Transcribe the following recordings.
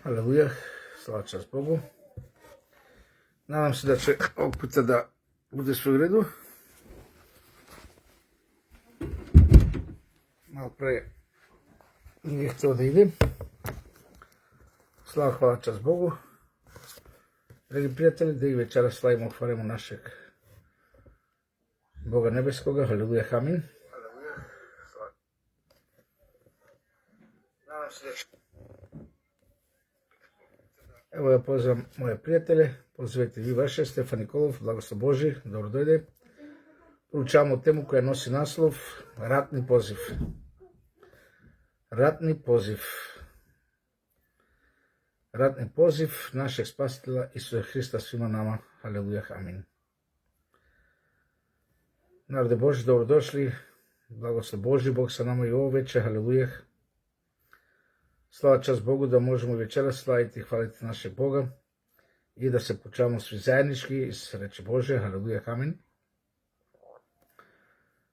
Aleluja, slava čast Bogu. Nadam se da će ovog puta da bude sve u redu. Malo pre nije htio da idem. Slava, hvala čast Bogu. Dragi prijatelji, da i večera slavimo, hvalimo našeg Boga nebeskoga. Aleluja, amin. Nadam se da će... Evo ja pozivam moje prijatelje, pozivajte vi vaše, Stefan Nikolov, blagoslov Boži, dobro dojde. Proučavamo temu koja nosi naslov Ratni poziv. Ratni poziv. Ratni poziv našeg spasitelja Isusa Hrista svima nama. Aleluja, amin. Narode Boži, dobrodošli. Blagoslov Boži, Bog sa nama i ovo večer. Aleluja. Slava čast Bogu da možemo večera slaviti i hvaliti našeg Boga i da se počavamo svi zajednički iz reči Bože. Aleluja, amin.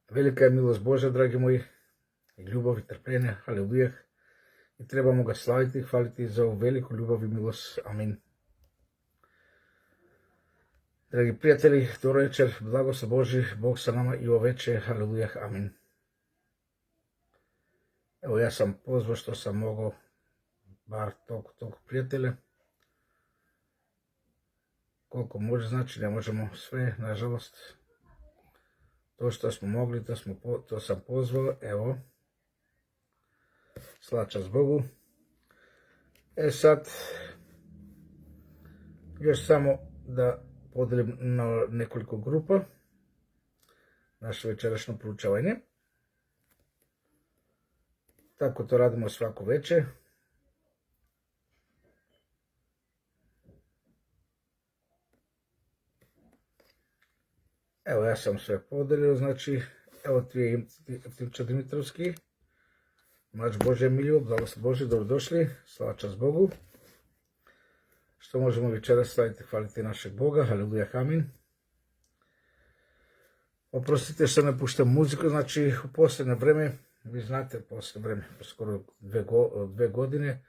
Velika je milost Božja, dragi moji, i ljubav i trpljenje. Aleluja. I trebamo ga slaviti i hvaliti za ovu veliku ljubav i milost. Amin. Dragi prijatelji, dobro večer, blagoslov Boži, Bog sa nama i ovo večer. Aleluja, amin. Evo ja sam pozvao što sam mogao bar toliko prijatelja. Koliko može, znači ne možemo sve, nažalost. To što smo mogli, to sam pozvao, evo. Slava čast Bogu. Sad, još samo da podijelim na nekoliko grupa naše večerašnje proučavanje. Tako to radimo svako večer. Evo ja sam sve podelio, znači, evo Timča Dimitrovski, Mač Bože Milju, blagoslov Bože, dobrodošli, slava čast Bogu. Što možemo večera slaviti, hvaliti našeg Boga, aleluja, amin. Oprostite što ne puštam muziku, znači u posljednje vreme, vi znate, posljednje vreme, skoro dve godine,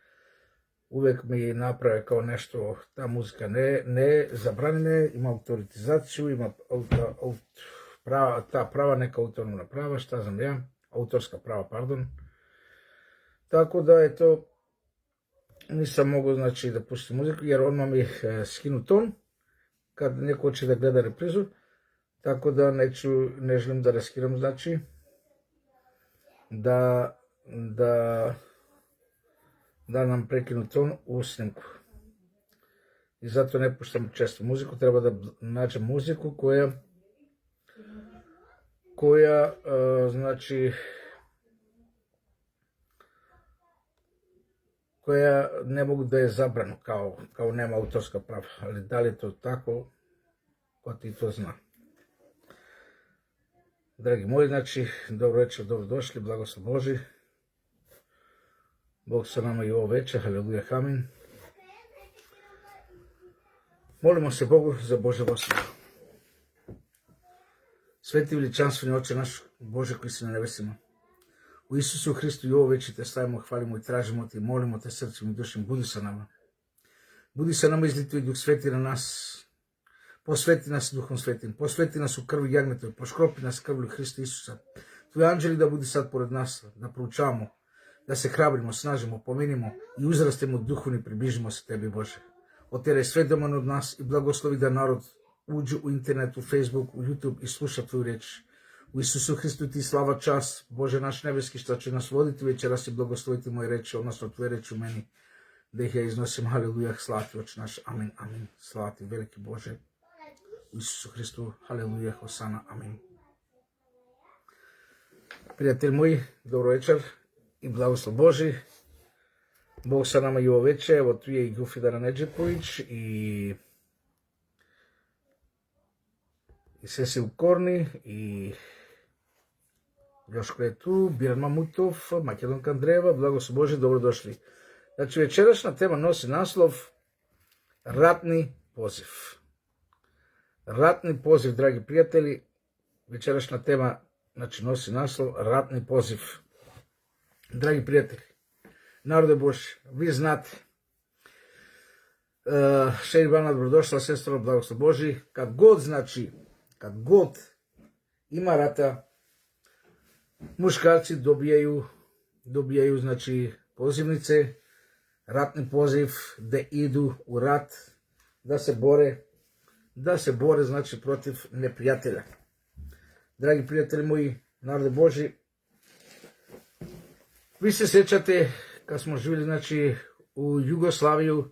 uvijek mi naprave kao nešto, ta muzika ne zabranjene, ima autoritizaciju, ima ta prava, neka autonomna prava, šta znam ja, autorska prava, pardon. Tako da je to, nisam mogao znači da pustim muziku, jer odmah mi skinu ton, kad neko hoće da gleda reprizu, tako da ne želim da riskiram, znači, da nam prekinu ton u snimku. I zato ne puštam često muziku, treba da nađem muziku koja znači, koja ne mogu da je zabranu, kao nema autorska prava, ali da li je to tako, ko ti to zna. Dragi moji, znači, dobro večer, dobrodošli, blagoslov Boži. Bog sa nama i ovo večer, aleluja, amin. Molimo se Bogu za Bože blagoslov. Sveti veličanstveni Oče naš, Bože koji si na nebesima, u Isusu Hristu i ovo večer te slavimo, hvalimo i tražimo te i molimo te srcem i dušom, budi sa nama. Budi sa nama, izli tvoj Duh Sveti na nas, posveti nas Duhom Svetim, posveti nas u krvi jagnetoj, poškropi nas krvlju Hrista Isusa. Tvoji anđeli da budi sad pored nas, da proučavamo, da se hrabrimo, snažimo, pomenimo i uzrastemo duhovno i približimo se tebi, Bože. Oteraj sve demone od nas i blagoslovi da narod uđe u internet, u Facebook, u YouTube i sluša tvoju reč. U Isusu Hristu ti slava čast, Bože naš nebeski, što će nas voditi večeras i blagosloviti moje reči, odnosno tvoje reči u meni, da ih ja iznosim, haleluja, slava ti Oče naš, amin, amin, slava ti veliki Bože, u Isusu Hristu, haleluja, hosana, amin. Prijatelji moji, dobro večer i blagoslov Boži, Bog sa nama i ovo večer, evo tu je i Gufidana Neđepović i Sesil Korni i Joško je tu, Biran Mamutov, Makedonka Andrejeva, blagoslov Bože, dobrodošli. Znači večerašnja tema nosi naslov Ratni poziv. Ratni poziv, dragi prijatelji, večerašnja tema znači nosi naslov Ratni poziv. Dragi prijatelji, narode Božji, vi znate Še Ivana, dobrodošla, sestro, blagoslov Boži. Kad god ima rata, muškarci dobijaju znači pozivnice, ratni poziv da idu u rat, da se bore znači protiv neprijatelja. Dragi prijatelji moji, narode Boži, vi se sjećate kad smo živjeli znači u Jugoslaviju,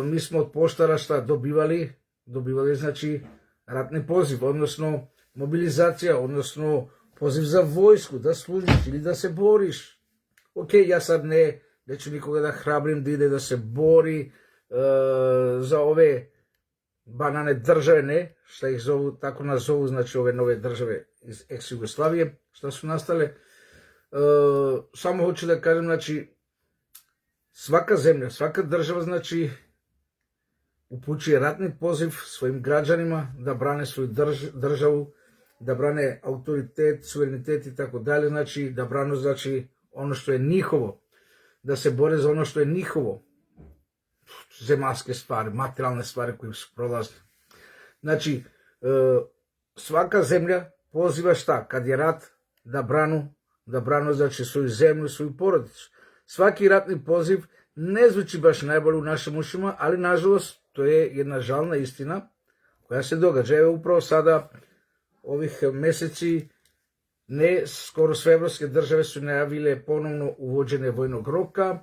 mi smo od poštara šta dobivali znači ratni poziv, odnosno mobilizacija, odnosno poziv za vojsku, da služiš ili da se boriš. Ok, ja sad neću nikoga da hrabrim da ide da se bori za ove banane države, ne, šta ih zovu, tako nazovu, znači ove nove države iz ex-Jugoslavije, šta su nastale. Samo hoću da kažem, znači, svaka zemlja, svaka država, znači, upućuje ratni poziv svojim građanima da brane svoju državu, da brane autoritet, suverenitet i tako dalje, znači, da brane, znači, ono što je njihovo, da se bore za ono što je njihovo, zemaljske stvari, materijalne stvari koje su prolazne. Znači, svaka zemlja poziva šta? Kad je rat, da branu znači svoju zemlju, svoju porodicu. Svaki ratni poziv ne zvuči baš najbolje u našim ušima, ali nažalost to je jedna žalna istina koja se događa. Evo upravo sada, ovih meseci, skoro sve evropske države su najavile ponovno uvođenje vojnog roka,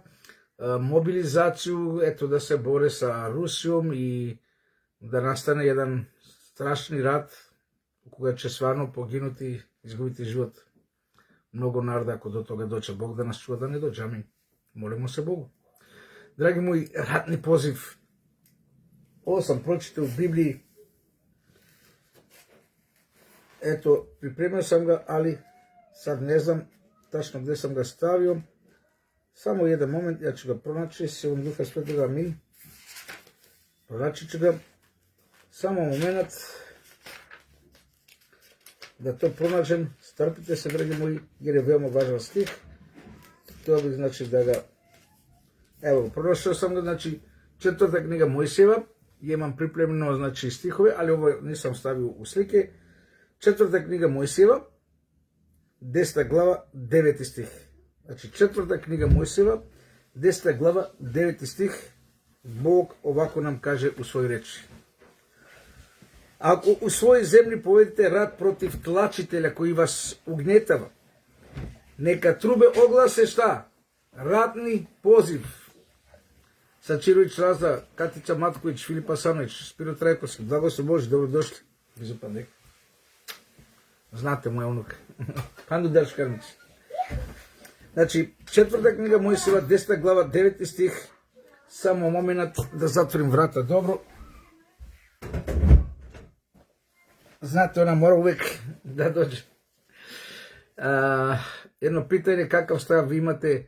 mobilizaciju, eto da se bore sa Rusijom i da nastane jedan strašni rat u koga će stvarno poginuti, izgubiti život mnogo naroda ako do toga dođe. Bog da nas čuva da ne dođe, amin. Molimo se Bogu. Dragi moji, ratni poziv. Ovo sam pročitao u Bibliji. Eto, pripremio sam ga, ali sad ne znam tačno gdje sam ga stavio. Samo jedan moment, ja ću ga pronaći, silom Duha Svetoga, amin. Pronaći ću ga. Samo moment da to pronađem. Strpite se, dragi moji, jer je veoma važan stih. To bih znači da ga... Evo, pronašao sam ga, znači, 4. knjiga Mojsijeva. Imam pripremljeno, znači, stihove, ali ovo nisam stavio u slike. 4. knjiga Mojsijeva, 10. glava, 9. stih. Znači, 4. knjiga Mojsijeva, 10. glava, 9. stih. Bog ovako nam kaže u svojoj reči. Ako u svojoj zemlji povedete rat protiv tlačitelja koji vas ugnjetava, neka trube oglase šta? Ratni poziv. Sačirović Raza, Katica Matković, Filipa Sanović, Spiro Trajkovski, blagoslov Boži, dobrodošli. Znate moja unuka. Pandu Daškarnić. Znači, 4. knjiga Mojsijeva, 10. glava, 9. stih. Samo moment da zatvorim vrata dobro. Znate, ona mora uvijek da dođe. Jedno pitanje, kakav stav vi imate,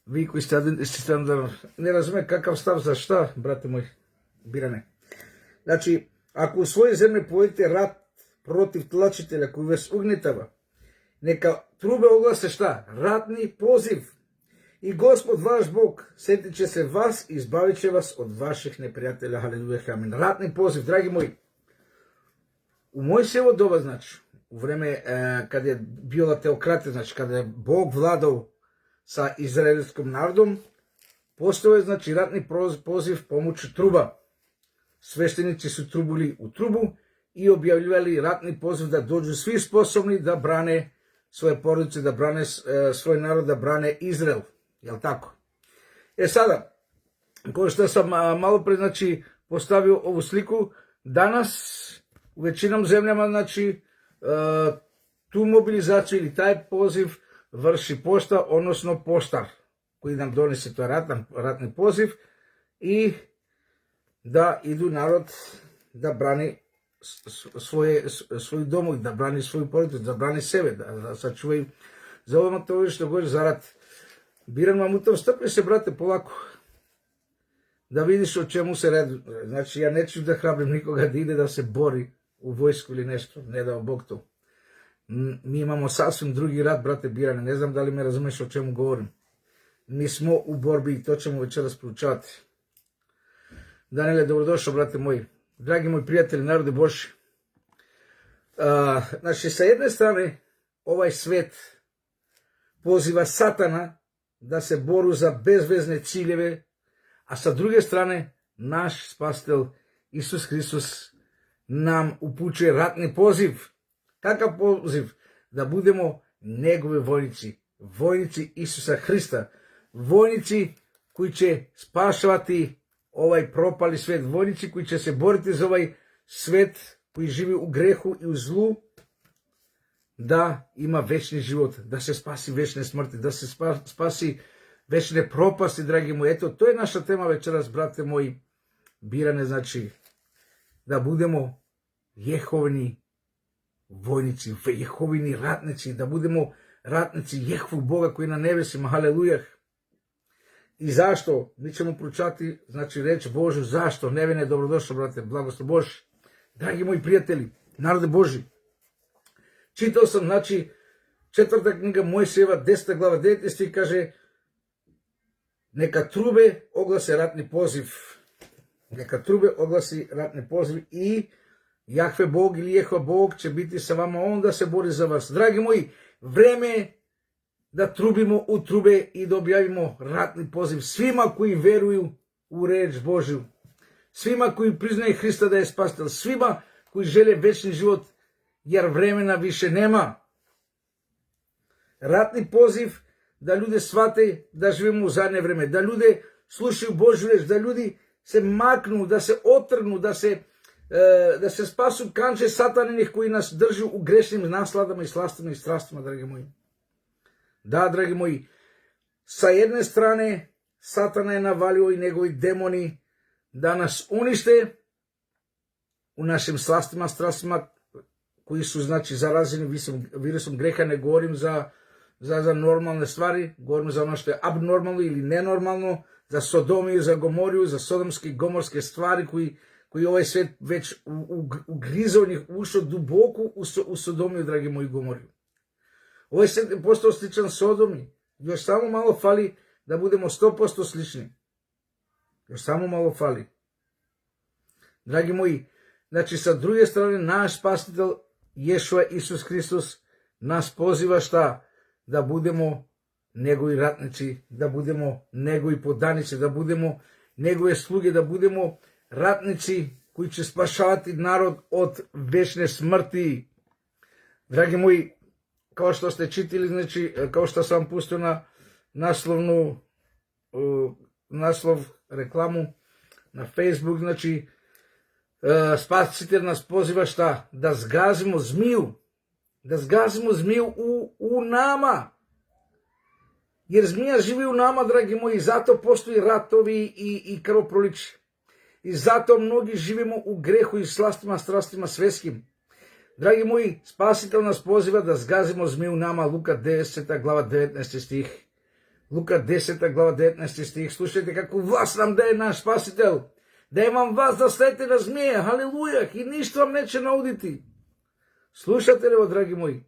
vi koji ste standardno, ne razume kakav stav za šta, brate moji, birane. Znači, ako u svojoj zemlji povedete rat protiv tlačitelja koji vas ugnjetava, neka trube oglase šta? Ratni poziv. I Gospod vaš Bog sjetit će se vas i izbavit će vas od vaših neprijatelja. Haleluja, amin. Ratni poziv, dragi moji. U Mojsijevo doba, znači, u vreme kad je bila teokratija, znači kada je Bog vladao sa izraelskom narodom, postojao je, znači, ratni poziv pomoću truba. Sveštenici su trubili u trubu i objavljivali ratni poziv da dođu svi sposobni da brane svoje porodice, da brane svoj narod, da brane Izrael. Jel' tako? Sada, kao što sam malo pre, znači, postavio ovu sliku, danas u većinom zemljama, znači, tu mobilizaciju ili taj poziv vrši pošta, odnosno poštar, koji nam donese to ratni poziv i da idu narod da brani svoj domov, da brani svoju porodicu, da brani sebe, da sačuvaju. Za ovo to što govori za rat. Biram vam u tom, strpi se, brate, polako. Da vidiš o čemu se radi. Znači, ja neću da hrabrim nikoga da ide da se bori u vojsku ili nešto, ne dao Bog to. Mi imamo sasvim drugi rat, brate Birane, ne znam da li me razumeš o čemu govorim. Mi smo u borbi i to ćemo večeras proučavati. Даниле, добродошъл, брате мои. Драги мои приятели, народи Божи. Значи, sa jedne strane, ovaj svet poziva Satana da se boru za bezvezne ciljeve, a sa druge strane, naš spasitelj Isus Hristos nam upućuje ratni poziv. Kakav poziv? Da budemo njegovi vojnici, vojnici Isusa Hrista, vojnici koji će spašavati ovaj propali svet, vojnici koji će se boriti za ovaj svet koji živi u grehu i u zlu, da ima večni život, da se spasi večne smrti, da se spasi večne propasti, dragi moji. Eto, to je naša tema večeras, brate moji, birane, znači, da budemo Jehovini vojnici, Jehovini ratnici, da budemo ratnici Jehovu Boga koji je na nebesima, halelujah. I zašto? Mi ćemo proučati, znači, reč Božju, zašto? Nevene, dobrodošlo, brate, blagoslov Boži. Dragi moji prijatelji, narode Boži, čitao sam, znači, 4. knjiga Mojsijeva, 10. glava, 19. stih, kaže, neka trube oglase ratni poziv. Neka trube oglasi ratni poziv i Jahve Bog ili Jehova Bog će biti sa vama, on da se bori za vas. Dragi moji, vreme je da trubimo u trube i da objavimo ratni poziv svima koji veruju u reč Božju. Svima koji priznaju Hrista da je spasitelj, svima koji žele večni život, jer vremena više nema. Ratni poziv da ljude shvate da živimo u zadnje vreme, da ljude slušaju Božju reč, da ljudi se maknu, da se otrgnu, da se spasu kanče sataninih koji nas drži u grešnim nasladama i slastima i strastima, dragi moji. Da, dragi moji, sa jedne strane Satana je navalio i njegovi demoni da nas unište u našim slastima, strastima koji su, znači, zarazeni virusom greha. Ne govorim za normalne stvari, govorim za ono što je abnormalno ili nenormalno, za Sodomiju, za Gomoriju, za sodomske i gomorske stvari koji ovaj svet već ugrizao njih, ušao duboko u Sodomiju, dragi moji, Gomoriju. Ovaj svet je postao sličan Sodomi. Još samo malo fali da budemo 100% slični. Još samo malo fali. Dragi moji, znači, sa druge strane, naš spasitelj Ješua Isus Hristos nas poziva šta? Da budemo njegovi ratnici, da budemo njegovi podanici, da budemo njegove sluge, da budemo ratnici koji će spašavati narod od večne smrti. Dragi moji, kao što ste čitali, znači, kao što sam pustio na naslov reklamu na Facebook, znači, spasitelj nas poziva šta? Da zgazimo zmiju. Da zgazimo zmiju u nama. Jer zmija živi u nama, dragi moji, zato postoji ratovi i krvoproliće. I zato mnogi živimo u grehu i slastima, strastima svetskim. Dragi moji, spasitelj nas poziva da zgazimo zmiju u nama, Luka 10. glava 19. stih. Luka 10. glava 19. stih. Slušajte kako vlast nam daje naš spasitelj. Daje vam vas da stajete na zmije, halilujah, i ništa vam neće nauditi. Slušate li ovo, dragi moji?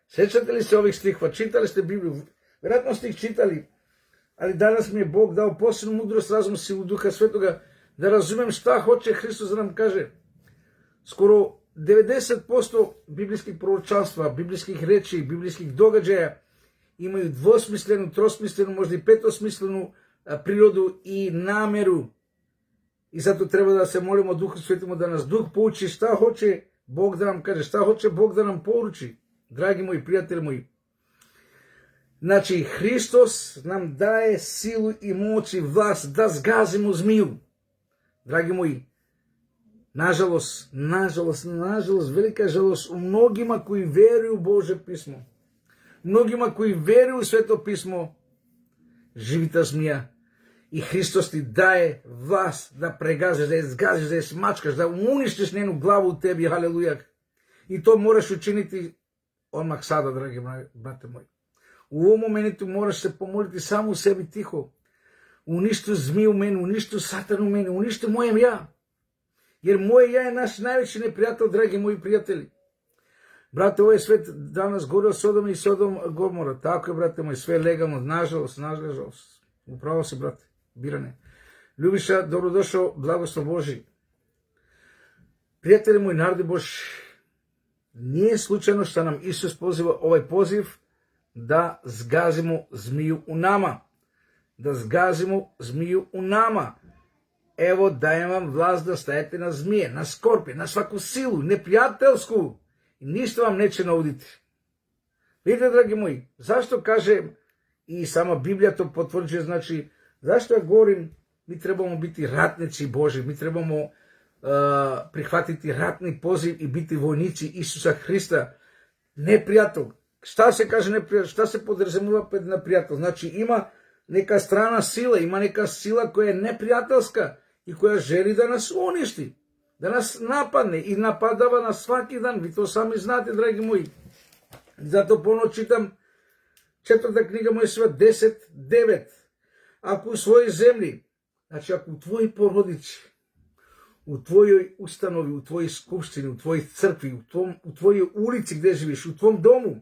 Sjećate li se ovih stihova? Čitali ste Bibliju? Vjerojatno ste ih čitali, ali danas mi je Bog dao posebnu mudrost, razum, silu Duha Svetoga, da razumem šta hoće Hristos da nam kaže. Skoro 90% biblijskih proročanstva, biblijskih reči, biblijskih događaja imaju dvosmislenu, trosmislenu, možda i petosmislenu prirodu i nameru. I zato treba da se molimo Duhu Svetomu da nas Duh pouči šta hoće Bog da nam kaže, šta hoće Bog da nam poruči. Dragi moji prijatelji moji, znači, Hristos nam daje silu i moć i vlast da zgazimo zmiju. Dragi moji, nažalost, velika žalost u mnogima koji veruju u Božje pismo, mnogima koji veruju u Sveto pismo, živi ta zmija. I Hristos ti daje vlast da pregaziš, da je zgaziš, da je smačkaš, da uništiš njenu glavu u tebi, halelujah. I to moraš učiniti odmah sada, dragi brate moji. U ovom momentu moraš se pomoliti samo u sebi tiho. Uništi zmiju u meni, uništi Satanu u meni, uništi mojem ja. Jer moje ja je naš najveći neprijatelj, dragi moji prijatelji. Brate, ovaj svet danas govori o Sodomu i Gomora. Tako je, brate moji, sve legalno, nažalost. Upravo si, brate, birane. Ljubiša, dobrodošao, blagoslov Boži. Prijatelji moji, narodi Boži, nije slučajno što nam Isus poziva ovaj poziv da zgazimo zmiju u nama. Da zgazimo zmiju u nama. Evo dajem vam vlast da stajete na zmije, na skorpije, na svaku silu, neprijateljsku. I ništa vam neće nauditi. Vidite, dragi moji, zašto kažem, i sama Biblija to potvrđuje, znači, zašto ja govorim, mi trebamo biti ratnici Boži, mi trebamo prihvatiti ratni poziv i biti vojnici Isusa Hrista. Neprijatelj. Šta se kaže neprijatelj? Šta se podrazumijeva pod neprijatelj? Znači, ima neka strana sila, ima neka sila koja je neprijateljska i koja želi da nas uništi, da nas napadne i napadava nas svaki dan. Vi to sami znate, dragi moji. Zato ponovno čitam 4. knjiga Mojsijeva 10:9. Ako u svojoj zemlji, znači ako u tvojoj porodici, u tvojoj ustanovi, u tvojoj skupštini, u tvojoj crkvi, u tvojoj ulici gdje živiš, u tvom domu,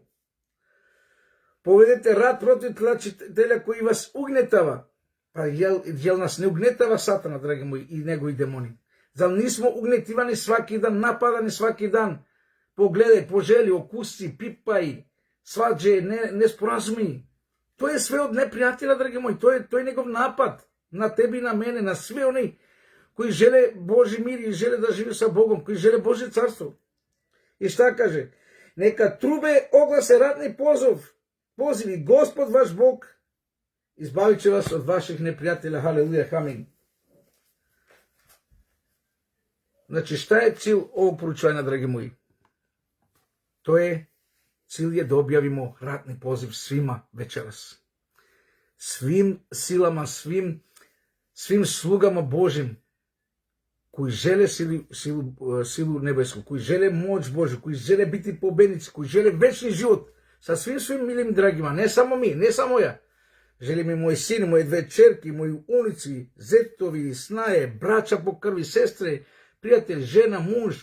povedete rat protiv tlačitelja koji vas ugnjetava. Pa jel nas ne ugnjetava Satana, dragi moji, i njegovi demoni? Zar nismo ugnjetivani svaki dan, napadani svaki dan? Pogledaj, poželi, okusi, pipaj, svađe, nesporazumi. To je sve od neprijatelja, dragi moji. To je njegov napad na tebi i na mene, na sve oni koji žele Božji mir i žele da žive sa Bogom, koji žele Božje carstvo. I šta kaže? Neka trube oglase ratni pozivi. Gospod vaš Bog izbavit će vas od vaših neprijatelja. Haleluja, amin. Znači, šta je cilj ovog poručanja, dragi moji? Cilj je da objavimo ratni poziv svima večeras. Svim silama, svim slugama Božim koji žele silu nebesku, koji žele moć Božju, koji žele biti pobednici, koji žele večni život sa svim milim dragima, ne samo mi, ne samo ja. Želim i moj sin, moje 2 čerke, moji unici, zetovi, snaje, braća po krvi, sestre, prijatelji, žena, muž,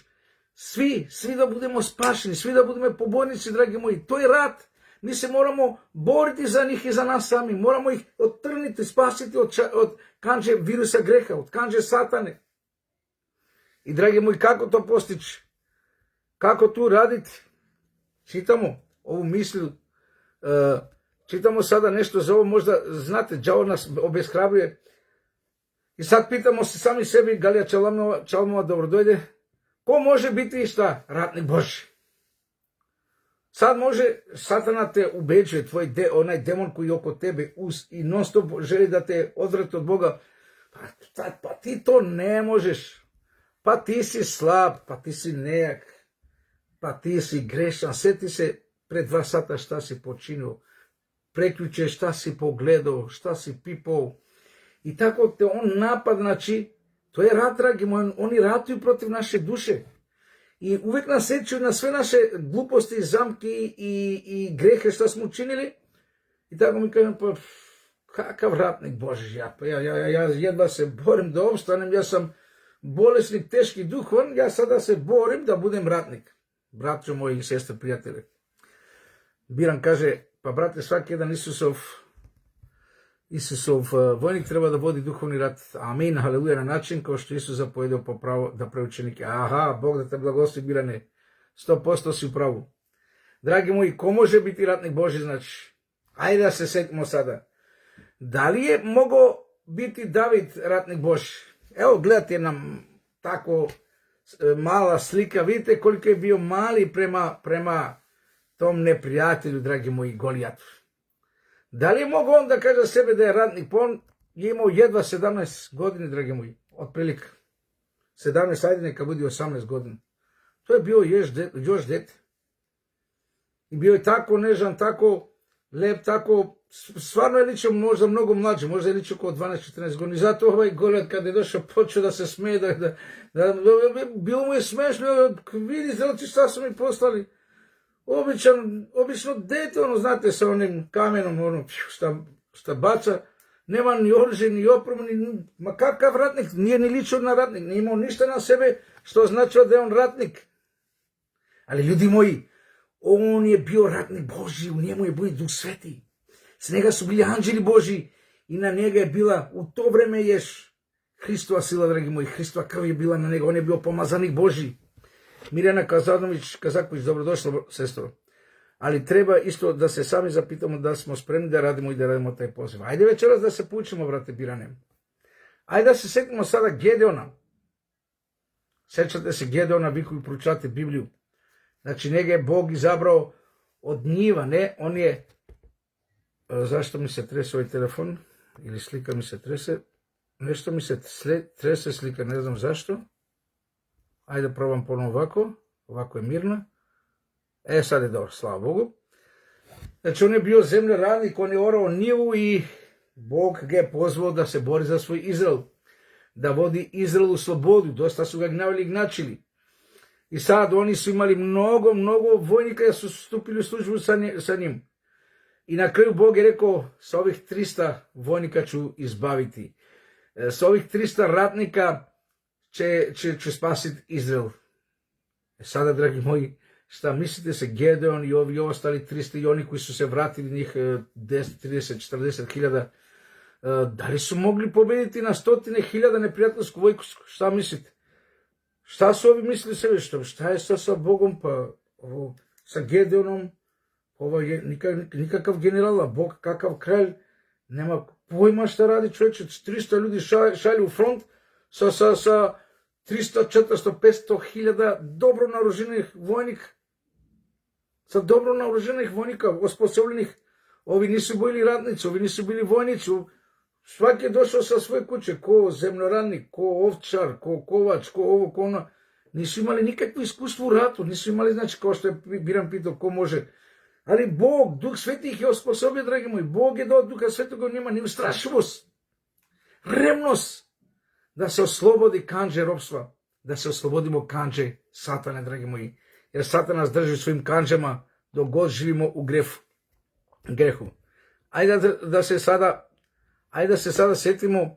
svi da budemo spašeni, svi da budemo pobojnici, dragi moji. To je rat. Mi se moramo boriti za njih i za nas sami. Moramo ih odtrniti, spasiti od kanđe virusa greha, od kanđe satane. I dragi moji, kako to postići? Kako tu raditi? Čitamo ovu mislju, čitamo sada nešto za ovo, možda znate, đavo nas obeshrabruje. I sad pitamo se sami sebi, Galija Čalmova, dobro dojde, ko može biti šta? Ratnik Božji. Sad može Satana te ubeđuje, onaj demon koji je oko tebe i non stop želi da te odvrati od Boga. Pa ti to ne možeš. Pa ti si slab, pa ti si nejak, pa ti si grešan. Sjeti se pred 2 sata šta si počinio. Preključe šta si pogledao, šta si pipao. I tako te on napad, znači, to je rat, dragi moji, oni ratuju protiv naše duše. I uvijek nas sećaju na sve naše gluposti, zamki i grehe što smo učinili. I tako mi kažem, pa kakav ratnik Božji, ja jedva se borim da opstanem, ja sam bolesnik, teški duhovan, ja sada se borim da budem ratnik. Braćo moji i sestre, prijatelji. Biran kaže, pa brate, svaki jedan Isusov vojnik treba da vodi duhovni rat. Amin, haleluja, na način kao što Isus zapovedao da pravi učenike. Aha, Bog da te blagoslovi, Birane. 100% si u pravu. Dragi moji, ko može biti ratnik Božji, znači? Ajde da se setimo sada. Da li je mogao biti David ratnik Božji? Evo, gledajte nam tako mala slika. Vidite koliko je bio mali prema tom neprijatelju, dragi moji, Golijatu. Da li je mogao on da kaže sebe da je ratnik? On je imao jedva 17 godina, dragi moji, otprilike. 17, ajde neka budi 18 godina. To je bio još dete. I bio je tako nežan, tako lep, tako, stvarno je ličio možda mnogo mlađe, možda je ličio oko 12-14 godina. I zato ovaj Golijat kada je došao počeo da se smeje, bilo mu je smešno, vidi zelci šta su mi poslali. Obično dete, znate, sa onim kamenom, šta baca, nema ni oružje, ni opremu, ma kakav ratnik, nije ni ličio na ratnik, nije imao ništa na sebe, što značilo da je on ratnik. Ali ljudi moji, on je bio ratnik Božji, u njemu je bio Duh Sveti. S njega su bili anđeli Božji i na njega je bila u to vreme Hristova sila, dragi moji, Hristova krv je bila na njega, on je bio pomazanik Božji. Mirjana Kazaković, dobrodošla, sestro. Ali treba isto da se sami zapitamo da smo spremni da radimo i da radimo taj poziv. Ajde večeras da se poučimo, brate Birane. Ajde da se setimo sada Gedeona. Sećate se Gedeona, vi koji proučavate Bibliju. Znači, njega je Bog izabrao od njiva, ne? On je... Zašto mi se trese ovaj telefon? Ili slika mi se trese? Nešto mi se trese slika, ne znam zašto. Ajde probam ponovno ovako. Ovako je mirno. Sad je dobro, slava Bogu. Znači, on je bio zemljoradnik, on je orao njivu i Bog ga je pozvao da se bori za svoj Izrael. Da vodi Izrael u slobodu. Dosta su ga gnjavili i gnačili. I sad oni su imali mnogo vojnika da su stupili u službu sa njim. I na kraju Bog je rekao, sa ovih 300 vojnika ću izbaviti. Sa ovih 300 ratnika će spasiti Izrael. Sada, dragi moji, šta mislite se Gedeon i ovi ostali 300 i oni koji su se vratili, njih 10, 30, 40 hiljada, da li su mogli pobediti na stotine hiljada neprijateljsku vojsku? Šta mislite? Šta su ovi mislili sebi? Šta je sa Bogom? Pa sa Gedeonom? Ovo je nikakav general, a Bog kakav kralj. Nema pojma šta radi čovječe. 300 ljudi šalju u front sa 300, 400, 500 hiljada dobro naoruženih vojnika. Sa dobro naoruženih vojnika, osposobljenih. Ovi nisu bili ratnici, ovi nisu bili vojnici. Svaki je došao sa svoje kuće, ko zemljoradnik, ko ovčar, ko kovač, ko ovo, ko ono. Nisu imali nikakvo iskustvo u ratu, nisu imali, znači, kao što je Biran pitao, ko može. Ali Bog, Duh Sveti ih je osposobio, dragi moji. Bog je dao Duha Svetog u njima, neustrašivost, revnost, da se oslobodi kanđe ropstva, da se oslobodimo kanđe Satane, dragi moji. Jer Satan nas drži svojim kanđama dok god živimo u grehu. Ajde da se sada setimo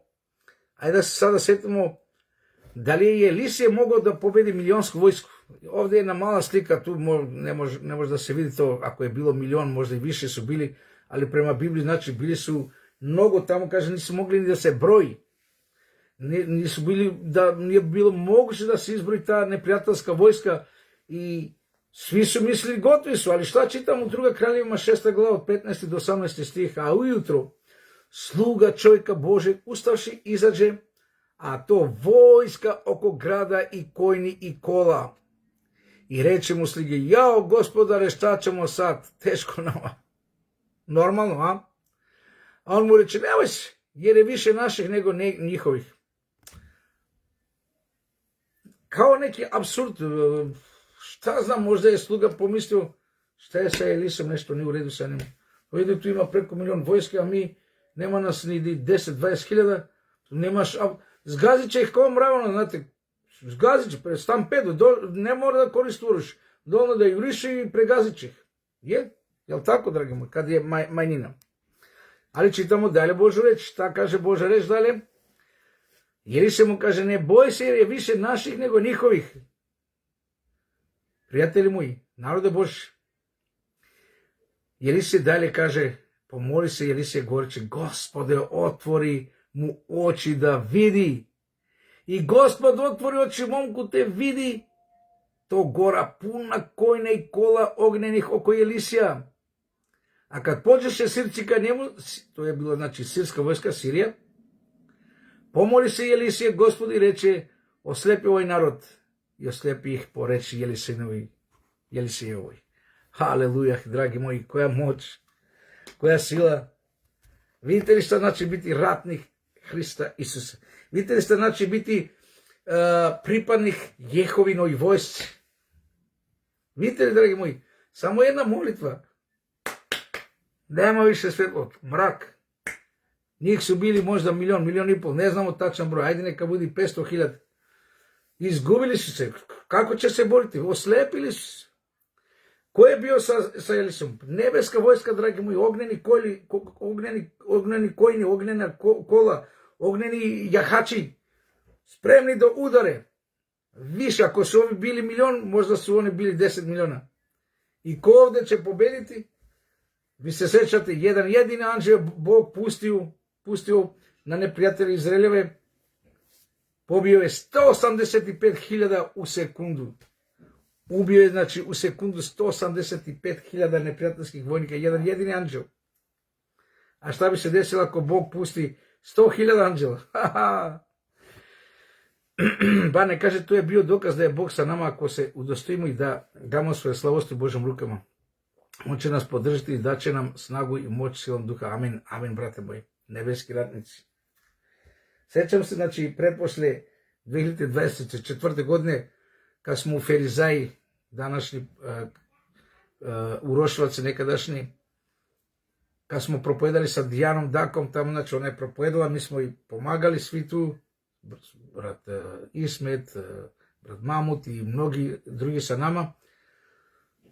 da li je Elisije mogao da pobedi milionsku vojsku. Ovdje je jedna mala slika, tu ne može da se vidi to, ako je bilo milion, možda i više su bili, ali prema Bibliji, znači, bili su mnogo tamo, kaže, nisu mogli ni da se broji. Nije bilo moguće da se izbroji ta neprijateljska vojska i svi su mislili gotovi su, ali šta čitam u 2. Kraljevima 6. glava od 15. do 18. stih, a ujutro sluga čovjeka Božeg ustavši izađe, a to vojska oko grada i konji i kola. I reče mu sligi, jao gospodare, šta ćemo sad, teško nama. Normalno, a? A on mu reče, nemoj se, jer je više naših nego njihovih. Kao neki apsurd, šta znam, možda je sluga pomislio, šta je sa Elisom, nešto nije u redu sa njim. Vidim, tu ima preko milion vojske, a mi nema nas ni 10-20 hiljada, nemaš, zgazit će ih kao mravno, znate, zgazit će, stampedu, ne mora da koristi oružje, dovoljno da juriši i pregazit će ih. Jel tako, dragi moji, kad je manjina? Ali čitamo dalje Božu reč, šta kaže Boža reč dalje? Jer se mu kaže, ne boj se jer je više naših nego njihovih. Prijatelji moji, narode Boži. Jer se dalje kaže, pomoli se, jer se govoreći, Gospode, otvori mu oči da vidi. I Gospod otvori oči momku te vidi, to gora puna kojne i kola ognjenih oko Elisija. A kad pođeše Sirci ka njemu, to je bilo, znači, sirska vojska, Sirija, pomoli se Elisije, Gospod, i reče, oslepi ovaj narod i oslepi ih po reči Elisijevoj. Haleluja, dragi moji, koja moć, koja sila. Vidite li šta znači biti ratnik Hrista Isusa? Vidite li šta znači biti pripadnik Jehovinoj vojsci? Vidite li, dragi moji, samo jedna molitva. Nema više svetlo, mrak. Njih su bili možda milion i pol, ne znamo tačan broj, ajde neka budi 500.000. Izgubili su se, kako će se boriti? Oslepili su se. Ko je bio sa Elisom? Nebeska vojska, dragi moji, ognjeni kojni, ognjena kola, ognjeni jahači, spremni da udare. Više, ako su ovi bili milion, možda su oni bili 10 miliona. I ko ovdje će pobediti? Vi se sećate, jedan jedini anđeo Bog pustio na neprijatelje Izraeljeve Pobio je 185.000 u sekundu. Ubio je, znači, u sekundu 185.000 neprijateljskih vojnika, jedan jedini anđel. A šta bi se desilo ako Bog pusti 100.000 anđela? Ba ne kaže, to je bio dokaz da je Bog sa nama ako se udostojimo i da damo svoje slavosti u Božim rukama. On će nas podržati i daće nam snagu i moć silom duha. Amin, amin, brate moji, nebeski ratnici. Sjećam se, znači, pretposlije 2024. godine, kad smo u Ferizaji, današnji Uroševac nekadašnji, kad smo propovedali sa Dijanom Dakom, tamo, znači, ona je propovedala, mi smo i pomagali svi tu, brat Ismet, brat Mamut i mnogi drugi sa nama.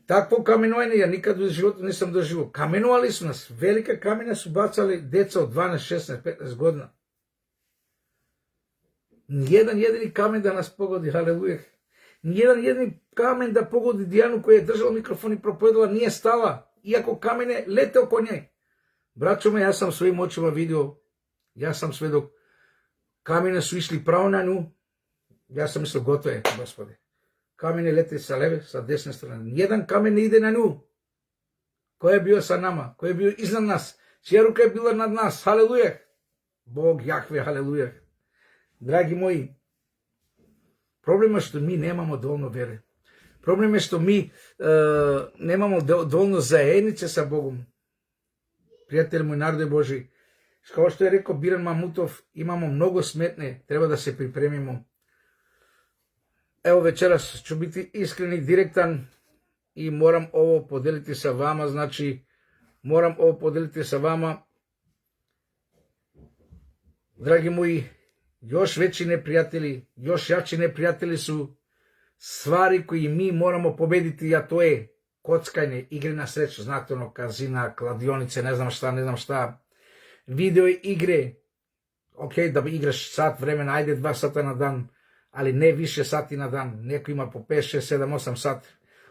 Takvo kamenovanje ja nikad u životu nisam doživio. Kamenovali su nas, velika kamena su bacali deca od 12, 16, 15 godina. Nijedan jedini kamen da nas pogodi, haleluja. Nijedan jedini kamen da pogodi Dijanu koja je držala mikrofon i propovedala, nije stala, iako kamene lete oko nje. Braćo me, ja sam svojim očima vidio, ja sam svedok, kamene su išli pravo na nju, ja sam mislio, gotovo je, Gospode. Kamene lete sa leve, sa desne strane. Nijedan kamen ne ide na nju. Ko je bio sa nama, ko je bio iznad nas, čija ruka je bila nad nas, haleluja. Bog, Jahve, haleluja. Dragi moji, problem je što mi nemamo dovoljno vere. Problem je što mi nemamo dovoljno zajednice sa Bogom. Prijatelj moj, narode Boži, kao što je rekao Biran Mamutov, imamo mnogo smetne, treba da se pripremimo. Evo, večeras ću biti iskren i direktan i moram ovo podeliti sa vama, znači, moram ovo podeliti sa vama. Dragi moji, još veći neprijatelji, još jači neprijatelji su stvari koje mi moramo pobediti, a to je kockanje, igre na sreću, znate ono, kazina, kladionice, ne znam šta, video igre, ok, da igraš sat vremena, ajde 2 sata na dan, ali ne više sati na dan, neko ima po 5, 6, 7, 8 sati,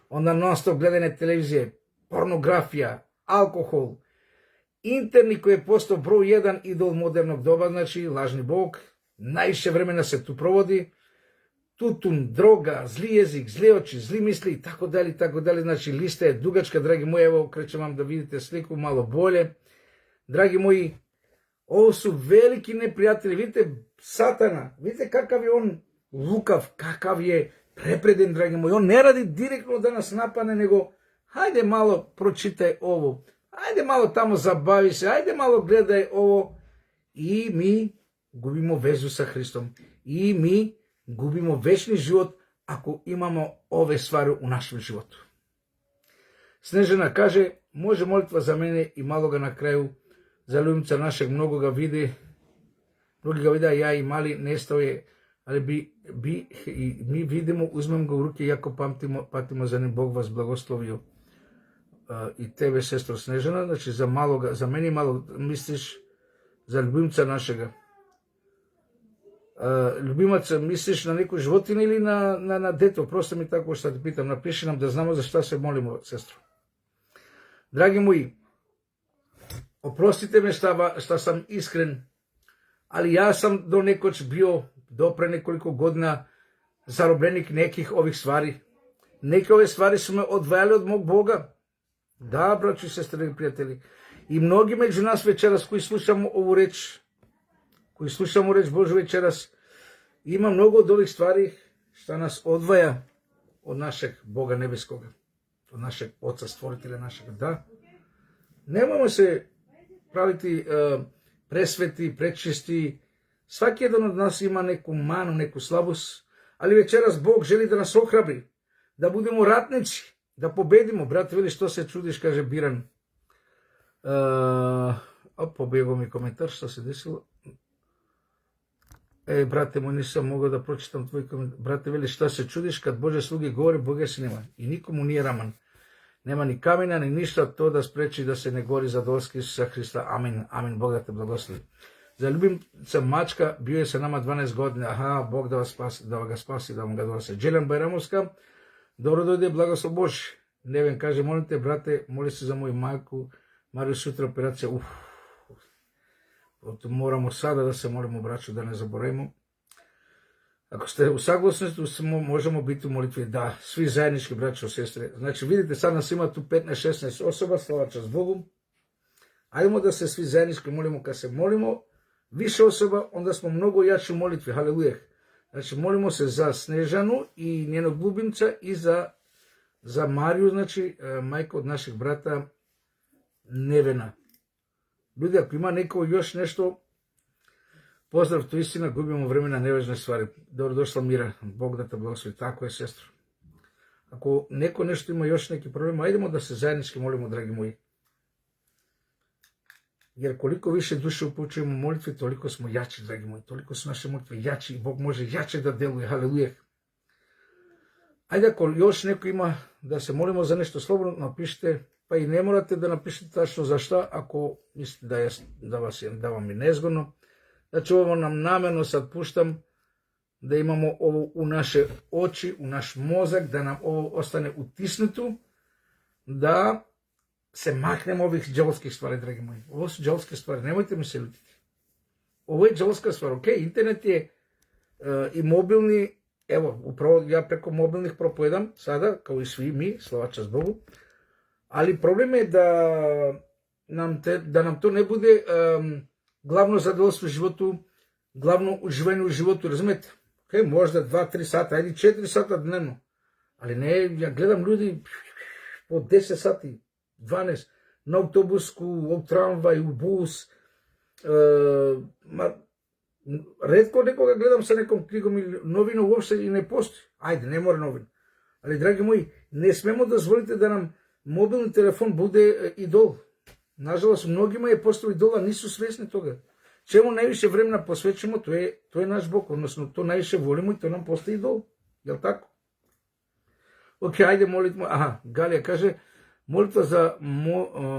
onda non stop gledanje televizije, pornografija, alkohol, internet koji je postao broj 1 idol modernog doba, znači lažni bog, najviše vremena se tu provodi, tutun, droga, zli jezik, zli oči, zli misli i tako dalje, znači lista je dugačka, dragi moji, evo krećem vam da vidite sliku malo bolje. Dragi moji, ovo su veliki neprijatelji, vidite Satana, vidite kakav je on lukav, kakav je prepreden, dragi moji, on ne radi direktno da nas napadne, nego hajde malo pročitaj ovo, hajde malo tamo zabavi se, hajde malo gledaj ovo i mi gubimo vezu sa Hristom i mi gubimo večni život ako imamo ove stvari u našem životu. Snežana kaže, može molitva za mene i malo ga na kraju, za ljubimca našeg mnogoga videa, ja i mali nestao je, ali i mi vidimo, uzmemo ga u ruke, jako patimo za njim, Bog vas blagoslovio. I tebe, sestro Snežana, znači za meni malo misliš za ljubimca našega. Ljubimac, misliš na neku životinu ili na dete? Prosto mi tako što te pitam, napiši nam da znamo za šta se molimo, sestro. Dragi moji, oprostite me šta sam iskren, ali ja sam do nekoć bio, do pre nekoliko godina, zarobljenik nekih ovih stvari. Neke ove stvari su me odvajale od mog Boga. Da, braći i sestre i prijatelji. I mnogi među nas večeras koji slušamo ovu reč, Božju večeras, ima mnogo od ovih stvari što nas odvaja od našeg Boga nebeskoga, od našeg Oca stvoritelja našega. Da, nemojmo se praviti presveti, prečisti. Svaki jedan od nas ima neku manu, neku slabost, ali večeras Bog želi da nas ohrabri, da budemo ratnici, da pobedimo. Brate, veli, što se čudiš, kaže Biran. Pobjegao mi komentar, što se desilo. Brate moj, nisam mogao da pročitam tvoj komentar. Brate, veli, šta se čudiš kad Bože sluge govore, Boga se nema. I nikomu nije raman. Nema ni kamena, ni ništa to da spreči da se ne gori za dolaska Isusa Hrista. Amin, amin, Bog da te blagoslovi. Za ljubimca mačka, bio je sa nama 12 godina. Aha, Bog da vas spasi, da ga spasi, da vam ga donose. Đeljan Bajramovska, dobro dojde, blagoslov Bož. Neven kaže, molim te, brate, moli se za moju majku, Mariju, sutra operacija. Moramo sada da se molimo, braću, da ne zaboravimo. Ako ste u saglasnosti, možemo biti u molitvi, da, svi zajednički, braćo i sestre. Znači, vidite, sad nas ima tu 15-16 osoba, slava čast Bogu. Ajdemo da se svi zajednički molimo. Kad se molimo više osoba, onda smo mnogo jači u molitvi, haleluja. Znači, molimo se za Snežanu i njenog ljubimca i za Mariju, znači, majka od našeg brata Nevena. Ljudi, ako ima neko još nešto, pozdrav, to istina, gubimo vremena, nevažne stvari. Dobrodošla Mira, Bog da te blagoslovi. Tako je, sestro. Ako neko nešto ima još neki problem, ajdemo da se zajednički molimo, dragi moji. Jer koliko više duše upućujemo u molitvi, toliko smo jači, dragi moji. Toliko su naše molitve jači i Bog može jače da deluje. Haleluja. Ajde, ako još neko ima da se molimo za nešto, slobodno napišite, pa i ne morate da napišete tačno za šta, ako mislite da vam je nezgodno. Znači, ovo nam namjerno sad puštam, da imamo ovo u naše oči, u naš mozak, da nam ovo ostane utisnuto, da se maknemo ovih đavolskih stvari, dragi moji. Ovo su đavolske stvari, nemojte mi se ljutiti. Ovo je đavolska stvar, ok, internet je i mobilni, evo, upravo ja preko mobilnih propovedam sada, kao i svi mi, slava čast Bogu, ali problem je da nam to ne bude glavno zadovoljstvo u životu, glavno uživanje u životu, razumete? Ok, možda 2-3 sata, ajde 4 sata dnevno, ali ne, ja gledam ljudi po 10 sati, 12, na autobusku, u tramvaj, u bus, retko nekoga gledam sa nekom knjigom ili novinom, uopšte i ne postoji. Ajde, ne mora novin. Ali, dragi moji, ne smemo dozvoliti da nam mobilni telefon bude idol. Nažalost, mnogima je postao idola, nisu svjesni toga. Čemu najviše vremena posvećujemo, to je naš Bog, odnosno to najviše volimo i to nam postaje idol. Jel' tako? Ok, ajde molitmo. Aha, Galija kaže, molitva za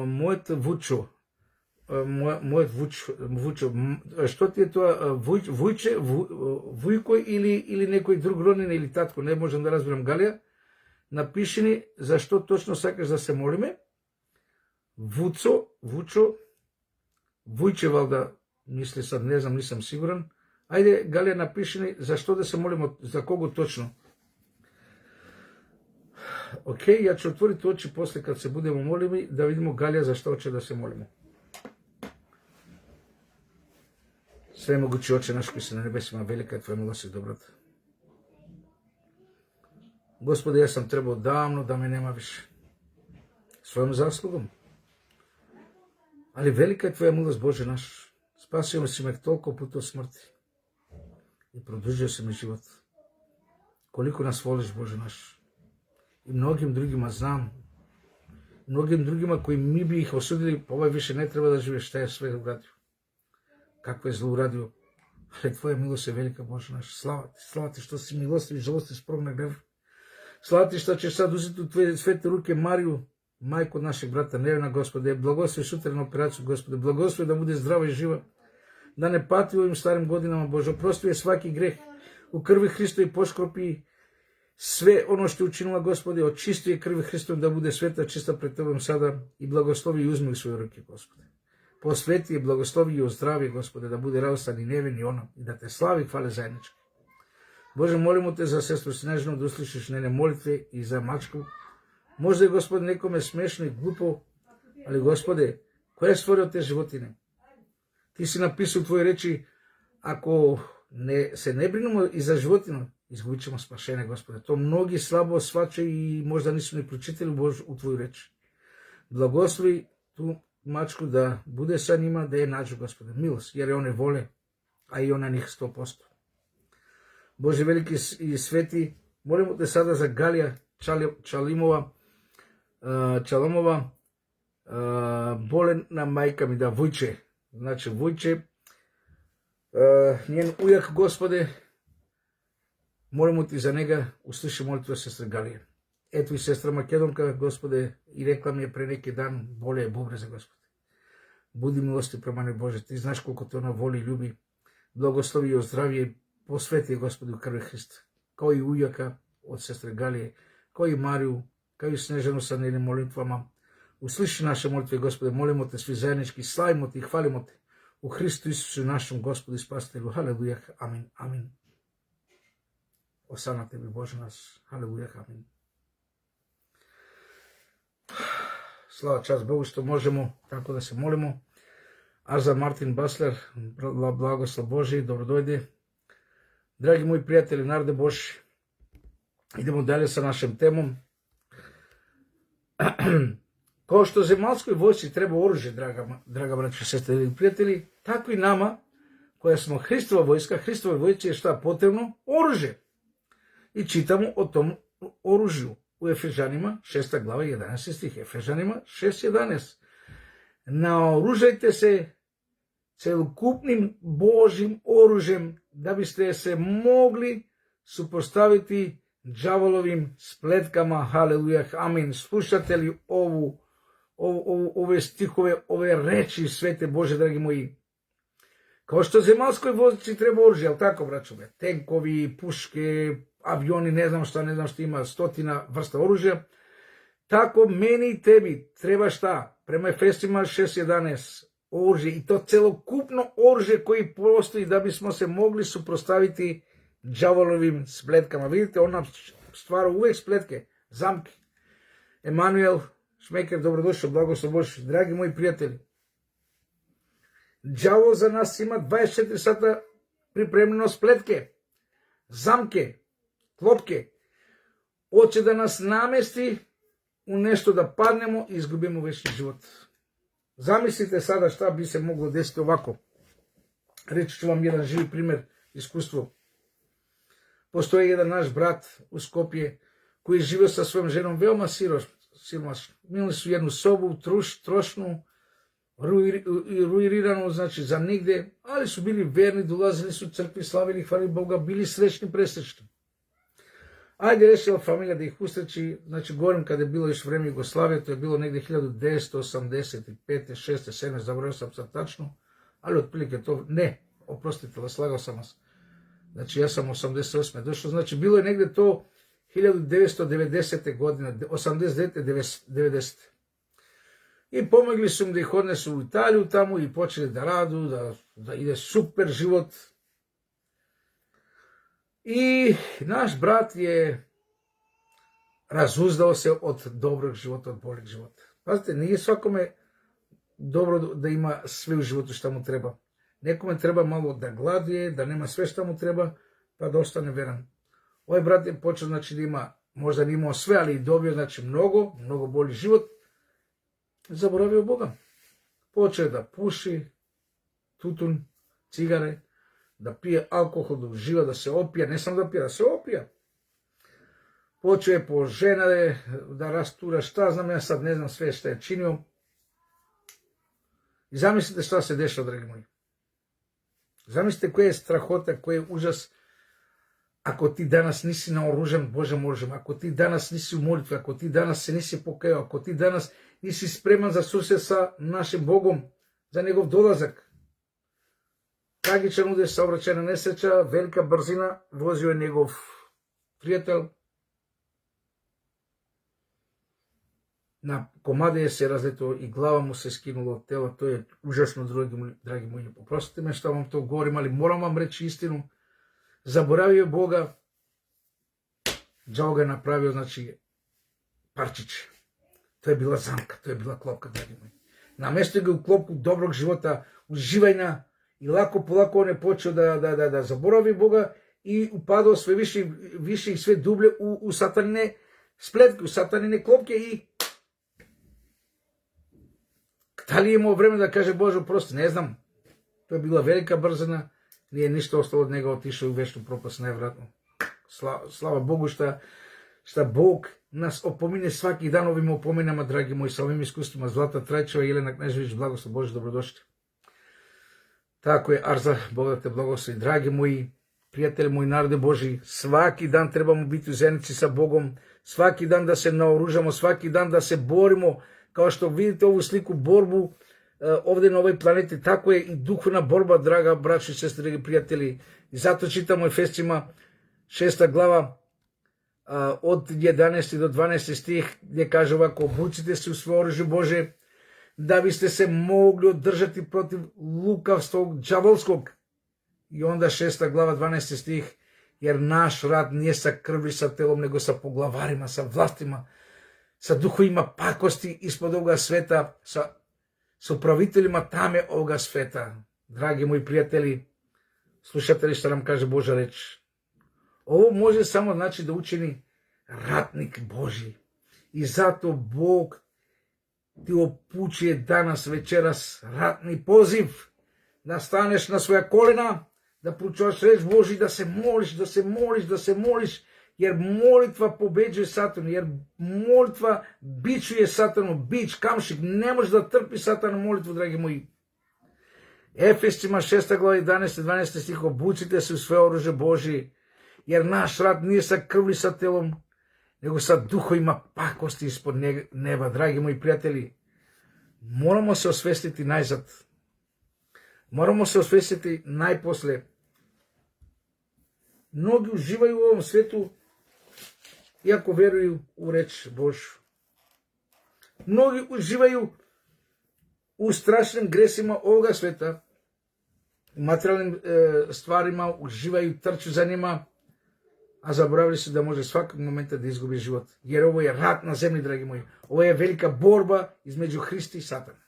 mojet vučo. Mojet vučo. Što ti je to? Vujče, vujko ili nekoj drug rodnine ili tatko? Ne možem da razbiram, Galija. Napiši mi za što točno sakaš da se molime. Vučo, vujče valda, misli sad, ne znam, nisam siguran. Ajde, Galija, napiši mi za što da se molimo, za kogo točno. Ok, ja ću otvoriti oči poslije kad se budemo molili, da vidimo, Galija, za što hoće da se molimo. Sve mogući Oče naš koji si na nebesima, velika je tvoja milost i dobrota. Gospode, ja sam trebao davno da me nema više. Svojom zaslugom. Ali velika je tvoja milost, Bože naš. Spasio si me toliko puta od smrti. I produžio si mi život. Koliko nas voliš, Bože naš. I mnogim drugima znam. Mnogim drugima koji mi bi ih osudili, pa ovaj više ne treba da žive, šta je sve uradio. Kako je zlo uradio. Ali tvoja milost je velika, Bože naš. Slava ti što si milostiv i žalosti sprog na grev. Slava ti što ćeš sad uzeti u tvoje svete ruke Mariju, majku od našeg brata Nevena, Gospode. Blagoslovi sutra na operaciju, Gospode. Blagoslovi da bude zdrava i živa. Da ne pati u ovim starim godinama, Bože. Oprosti je svaki greh u krvi Hristo i poškropi sve ono što je učinila, Gospode. Očisti je krvi Hristo da bude sveta, čista pred tobom sada i blagoslovi i uzmi u svoje ruke, Gospode. Posveti je, blagoslovi i ozdravi, Gospode, da bude radostan i Neven i ona i da te slavi, hvale zajednički. Bože, molimo te za sestru Snežanu da uslišiš njene molitve i za mačku. Možda je, Gospode, nekome smešno i glupo, ali, Gospode, ko je stvorio te životine? Ti si napisao u tvojoj reči, ako se ne brinemo i za životinu, izgubit ćemo spašenje, Gospode. To mnogi slabo shvaćaju i možda nisu ni pročitali u tvoju reč. Blagoslovi tu mačku da bude sa njima, da je nađu, Gospode, milost, jer je one vole, a i ona njih 100%. Bože veliki i sveti, molimo te sada za Galija Čalamova, bolena majka mi da Vujče, znači Vujče, njen ujak, Gospode, molimo ti za njega, usliši molitvu sestre Galije. Eto i sestra Makedonka, Gospode, i rekla mi je pre neki dan, bolje je bubreza, Gospode. Budi milosti prema njoj, Bože, ti znaš koliko te ona voli i ljubi. Blagoslovi i ozdravije, posveti je, Gospode, u krvi Hrista. Kao i ujaka od sestre Galije, kao i Mariju, kao i Snežanu sa njenim molitvama. Usliši naše molitve, Gospode, molimo te svi zajednički, slavimo te i hvalimo te u Hristu Isusu našem, Gospodu i Spasitelju. Haleluja, amin, amin. Осана Тебе, Боже нас. Халелуја, амин. Слава час Богу што можемо тако да се молимо. Арза Мартин Баслер, благослов Божи, добро дојде. Драги мои пријатели, народе Божи, идемо дале sa нашим темом. Kao što zemaljskoj vojsci treba oružje, draga braćo, sestre i prijatelji, tako i nama, koja smo Hristova vojska, Hristovoj vojsci je šta potrebno? Oružje. I čitamo o tom oružju u Efežanima, 6. glava, 11. stih. Efežanima 6.11. Naoružajte se celokupnim Božim oružjem, da biste se mogli suprotstaviti đavolovim spletkama. Haleluja, amin. Slušate li ove stihove, ove reči svete Bože, dragi moji? Kao što zemaljskoj vojsci treba oružje, ali tako, braćo me? Tenkovi, puške, avioni, ne znam šta ima, stotina vrsta oružja. Tako meni i tebi treba šta? Prema Efesima 6.11 oružje, i to celokupno oružje koji postoji da bismo se mogli suprotstaviti đavolovim spletkama. Vidite, on nam stvara uvek spletke, zamke. Emanuel Šmeker, dobrodošao, blagoslov Božji. Dragi moji prijatelji, đavol za nas ima 24 sata pripremljeno spletke, zamke, klopke. Hoće da nas namesti u nešto da padnemo i izgubimo večni život. Zamislite sada šta bi se moglo desiti ovako. Reći ću vam jedan živi primjer, iskustvo. Postoji jedan naš brat u Skopje koji je živio sa svojom ženom veoma siromašno. Imali su jednu sobu, trošnu, ruiniranu, znači za nigde, ali su bili verni, dolazili su u crkvi, slavili, hvalili Boga, bili srećni, presrećni. Ajde, rešila familija da ih usreći, znači govorim kada je bilo još vreme Jugoslavije, to je bilo negde 1985. 6. 7. zaboravio sam sad tačno, ali otprilike to, ne, oprostite, slagao sam vas. Znači ja sam 88. došao, znači bilo je negde to 1990. godine, 89. 90. I pomogli su im da ih odnesu u Italiju tamo i počeli da radu, da ide super život. I naš brat je razuzdao se od dobrog života, od boljeg života. Pazite, nije svakome dobro da ima sve u životu što mu treba. Nekome treba malo da gladuje, da nema sve što mu treba, pa da ostane veran. Ovaj brat je počeo, znači da ima, možda nije imao sve, ali i dobio, znači mnogo bolji život. Zaboravio Boga. Počeo je da puši tutun, cigare, da pije alkohol, da uživa, da se opija, ne samo da pije, da se opija. Počeo je po ženade, da rastura, šta znam, ja sad ne znam sve šta je činio. I zamislite šta se dešava, dragi moji. Zamislite koja je strahota, koji je užas ako ti danas nisi naoružan Božem oružjem, ako ti danas nisi u molitvi, ako ti danas se nisi pokajao, ako ti danas nisi spreman za susret sa našim Bogom, za njegov dolazak. Tragičan udes, saobraćajna nesreća, velika brzina, vozio je njegov prijatelj. Na komade je se razletao i glava mu se skinulo od tela. To je užasno, dragi moji. Oprostite me što vam to govorim, ali moram vam reći istinu. Zaboravio Boga, đavo ga je napravio, znači, parčić. To je bila zamka, to je bila klopka, dragi moji. Namestio ga u klopku dobrog života, uživanja, i lako polako on je počeo da zaboravi Boga i upadao sve više i sve dublje u satanine spletke, u satanine klopke i da li je imao vreme da kaže Bože oprosti, ne znam. To je bila velika brzina, nije ništa ostalo od njega, otišao u večnu propast, nevratno. Slava Bogu šta Bog nas opominje svaki dan ovim opominama, dragi moji, sa ovim iskustvima. Zlata Trajčeva, Jelena Knežević, blagoslov Bože, dobrodošli. Tako je, Arza, Bog da te blagoslovi. Dragi moji, prijatelji moji, narode Boži, svaki dan trebamo biti u zajednici sa Bogom, svaki dan da se naoružamo, svaki dan da se borimo, kao što vidite ovu sliku, borbu ovdje na ovoj planeti, tako je i duhovna borba, draga braćo i sestre, dragi prijatelji. I zato čitamo Efescima 6. glava od 11. do 12. stih, gdje kaže ovako: obucite se u svoje oružje Bože, da biste se mogli održati protiv lukavstvog đavolskog. I onda 6. glava 12. stih: jer naš rad nije sa krvi, sa telom, nego sa poglavarima, sa vlastima, sa duhovima pakosti ispod ovoga sveta, sa upraviteljima tame ovoga sveta. Dragi moji prijatelji, slušate što nam kaže Božja reč? Ovo može samo znači da učini ratnik Božji. I zato Bog ti upućuje danas, večeras, ratni poziv, da staneš na svoja kolena, da proučavaš reč Božji, da se moliš, jer molitva pobeđuje Satanu, jer molitva bičuje Satanu, bič, kamšik, ne može da trpi Satanu molitvu, dragi moji. Efescima 6. glava 11. 12. stih, obucite se u sve oružje Božje, jer naš rat nije sa krvlju, sa telom, nego sa duhovima pakosti ispod neba. Dragi moji prijatelji, moramo se osvestiti najzad. Moramo se osvestiti najposle. Mnogi uživaju u ovom svetu, iako vjeruju u reč Božju. Mnogi uživaju u strašnim gresima ovoga sveta, u materijalnim stvarima, uživaju, trču za njima, a zaboravili su da može svakog momenta da izgubi život. Jer ovo je rat na zemlji, dragi moji. Ovo je velika borba između Hrista i Satana.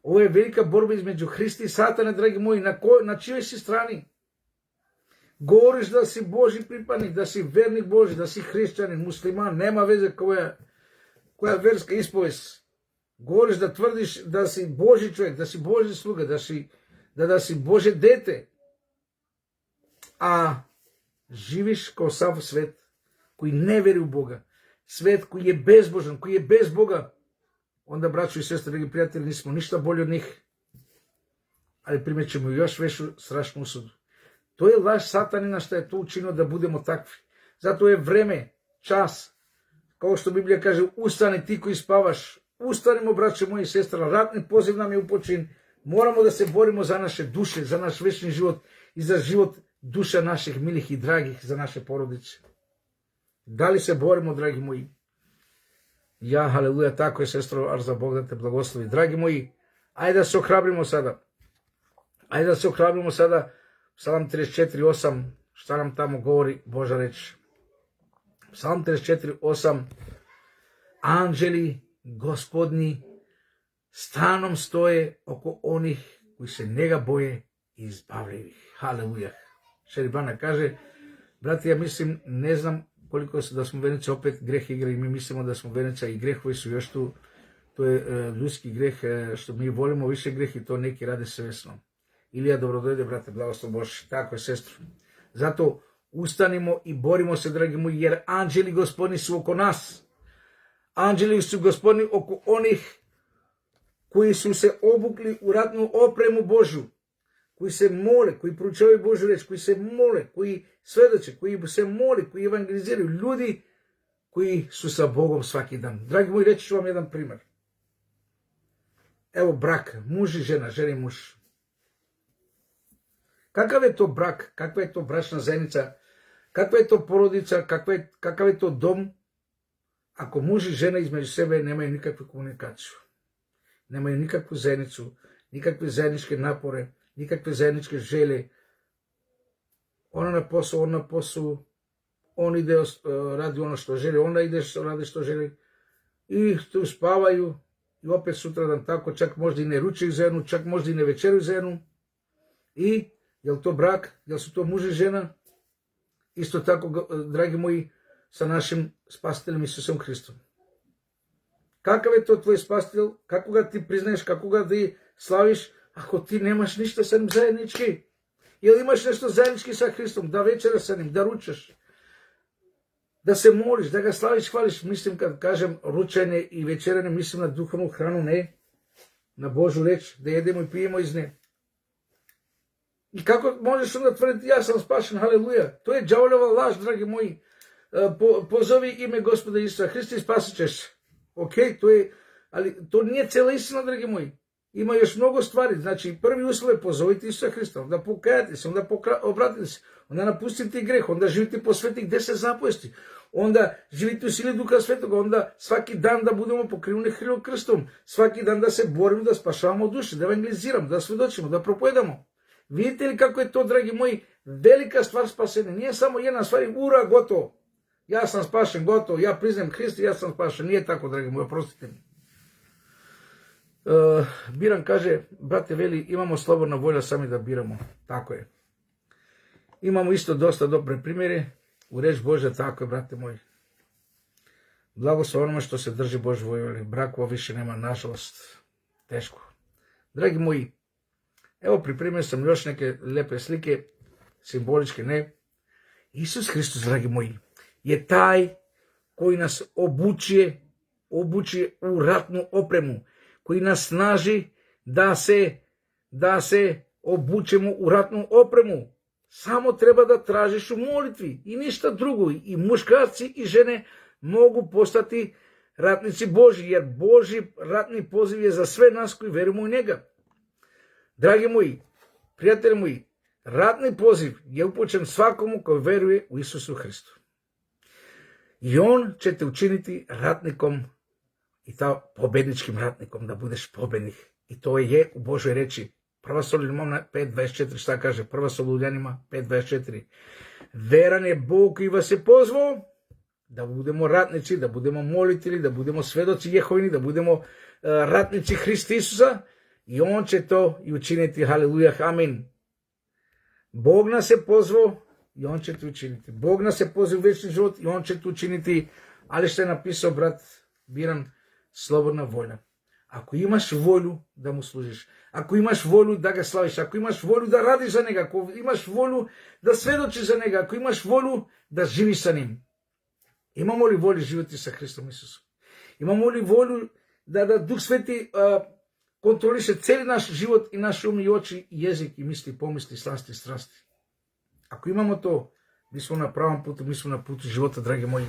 Ovo je velika borba između Hrista i Satana, dragi moji. Na čijoj si strani? Govoriš da si Božji pripadnik, da si vernik Božji, da si hrišćanin, musliman, nema veze koja verska ispovest. Govoriš da tvrdiš da si Božji čovjek, da si Božji sluga, da si Božje dete. A živiš kao sav svet koji ne vjeruje u Boga. Svet koji je bezbožan, koji je bez Boga. Onda, braćo i sestre, dragi prijatelji, nismo ništa bolji od njih. Ali primet ćemo još veću strašnu osudu. To je laž Satanina što je to učinio da budemo takvi. Zato je vreme, čas, kao što Biblija kaže, ustani ti koji spavaš. Ustanimo, braćo moji i sestra, ratni poziv nam je upočin. Moramo da se borimo za naše duše, za naš večni život i za život duša naših milih i dragih, za naše porodice. Da li se borimo, dragi moji? Ja, haleluja, tako je, sestro Arza, Bog da te blagoslovi. Dragi moji, ajde da se ohrabrimo sada. Psalam 34.8, šta nam tamo govori Božja reč? Psalam 34.8, anđeli gospodnji stanom stoje oko onih koji se njega boje i izbavljaju ih. Haleluja. Šeribana kaže, brati, ja mislim, ne znam koliko da smo Venica opet greh igrali, mi mislimo da smo Venica i grehovi su još tu, to je ljudski greh, što mi volimo više greh i to neki rade svesno. Ilija, dobrodojde, brate, blagoslov Bož, tako je, sestro. Zato ustanimo i borimo se, dragi moji, jer anđeli gospodni su oko nas. Anđeli su gospodni oko onih koji su se obukli u ratnu opremu Božju, koji se mole, koji proučavaju Božju reč, koji se mole, koji svedoče, koji se mole, koji evangeliziraju, ljudi koji su sa Bogom svaki dan. Dragi moji, reći ću vam jedan primjer. Evo brak, muž i žena, žena i muž. Kakav je to brak, kakva je to bračna zajednica, kakva je to porodica, kakav je to dom, ako muž i žena između sebe nemaju nikakvu komunikaciju, nemaju nikakvu zajednicu, nikakve zajedničke napore, nikakve zajedničke želje. Ona na posao, on na posao, on ide, radi ono što želi, ona ide, radi što želi i tu spavaju i opet sutradan tako, čak možda i ne ručaju zajedno, čak možda i ne večeraju zajedno. I je li to brak, je li su to muž i žena? Isto tako, dragi moji, sa našim spasiteljem Isusom Hristom. Kakav je to tvoj spasitelj? Kako ga ti priznaješ, kako ga ti slaviš, ako ti nemaš ništa sa njim zajednički? Ili imaš nešto zajednički sa Hristom, da večera sa njim, da ručaš, da se moliš, da ga slaviš, hvališ? Mislim, kad kažem ručanje i večeranje, mislim na duhovnu hranu, ne na Božju reč, da jedemo i pijemo iz nje. I kako možeš onda tvrditi, ja sam spašen, haleluja? To je đavolova laž, dragi moji. Pozovi ime Gospoda Isusa Hrista i spasit ćeš. Ok, ali to nije cijela istina, dragi moji. Ima još mnogo stvari. Znači, prvi uslov je pozoviti Isusa Hrista, onda pokajati se, onda obratiti se, onda napustiti greh, onda živiti po svetih 10 zapovesti, onda živiti u sili Duha Svetoga, onda svaki dan da budemo pokriveni krstom, svaki dan da se borimo, da spašavamo duše, da evangeliziramo, da svedočimo, da propovedamo. Vidite li kako je to, dragi moji, velika stvar spasenja. Nije samo jedna stvar, ura, gotovo. Ja sam spašen, gotovo, ja priznam Hrista, ja sam spašen. Nije tako, dragi moji, oprostite mi. Biran kaže, brate veli, imamo slobodna volja sami da biramo. Tako je. Imamo isto dosta dobre primjere. U reč Božja, tako je, brate moji. Blagoslov onome što se drži Božje volje. Brakova više nema, nažalost. Teško. Dragi moji, evo pripremio sam još neke lepe slike, simboličke, ne. Isus Hristos, dragi moji, je taj koji nas obuče u ratnu opremu, koji nas snaži da se obučemo u ratnu opremu. Samo treba da tražiš u molitvi i ništa drugo. I muškarci i žene mogu postati ratnici Božji, jer Božji ratni poziv je za sve nas koji verujemo u njega. Dragi moji, prijatelji moji, ratni poziv je upućen svakomu koji veruje u Isusu Hristu. I on će te učiniti ratnikom i ta pobedničkim ratnikom, da budeš pobednik. I to je u Božoj reči. Prva Solunjanima 5.24, šta kaže? Prva Solunjanima 5.24. Veran je Bog koji vas je pozvao da budemo ratnici, da budemo molitelji, da budemo svedoci Jehovini, da budemo ratnici Hrista Isusa, i on će to i učiniti. Haleluja, amin. Bog nas je pozvao i on će to učiniti. Bog nas je pozvao u večni život i on će to učiniti. Ali što je napisao brat Biran, slobodna volja. Ako imaš volju da mu služiš, ako imaš volju da ga slaviš, ako imaš volju da radiš za njega, ako imaš volju da svedočiš za njega, ako imaš volju da živiš sa njim. Imamo li volju živjeti sa Hristom Isusom? Imamo li volju da Duh Sveti kontroliše cijeli naš život i naš um i oči, i jezik i misli, pomisli, slasti, strasti? Ako imamo to, mi smo na pravom putu, mi smo na putu života, dragi moji.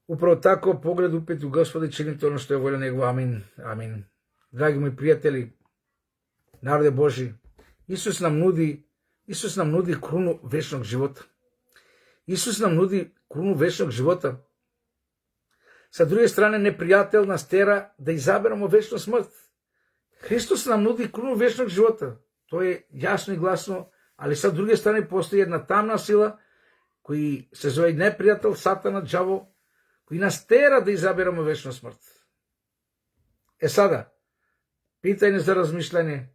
Upravo tako, pogled upet u Gospoda i činite ono što je volja njegova. Amin. Amin. Dragi moji prijatelji, narode Božji, Isus nam nudi krunu večnog života. Isus nam nudi krunu večnog života. Sa druge strane, neprijatelj nas tera da izaberemo večnu smrt. Hristos nam nudi krunu večnog života. To je jasno i glasno, ali sa druge strane postoji jedna tamna sila koji se zove neprijatelj, satana, đavo, koji nas tera da izaberemo večnu smrt. Sada, pitanje za razmišljanje.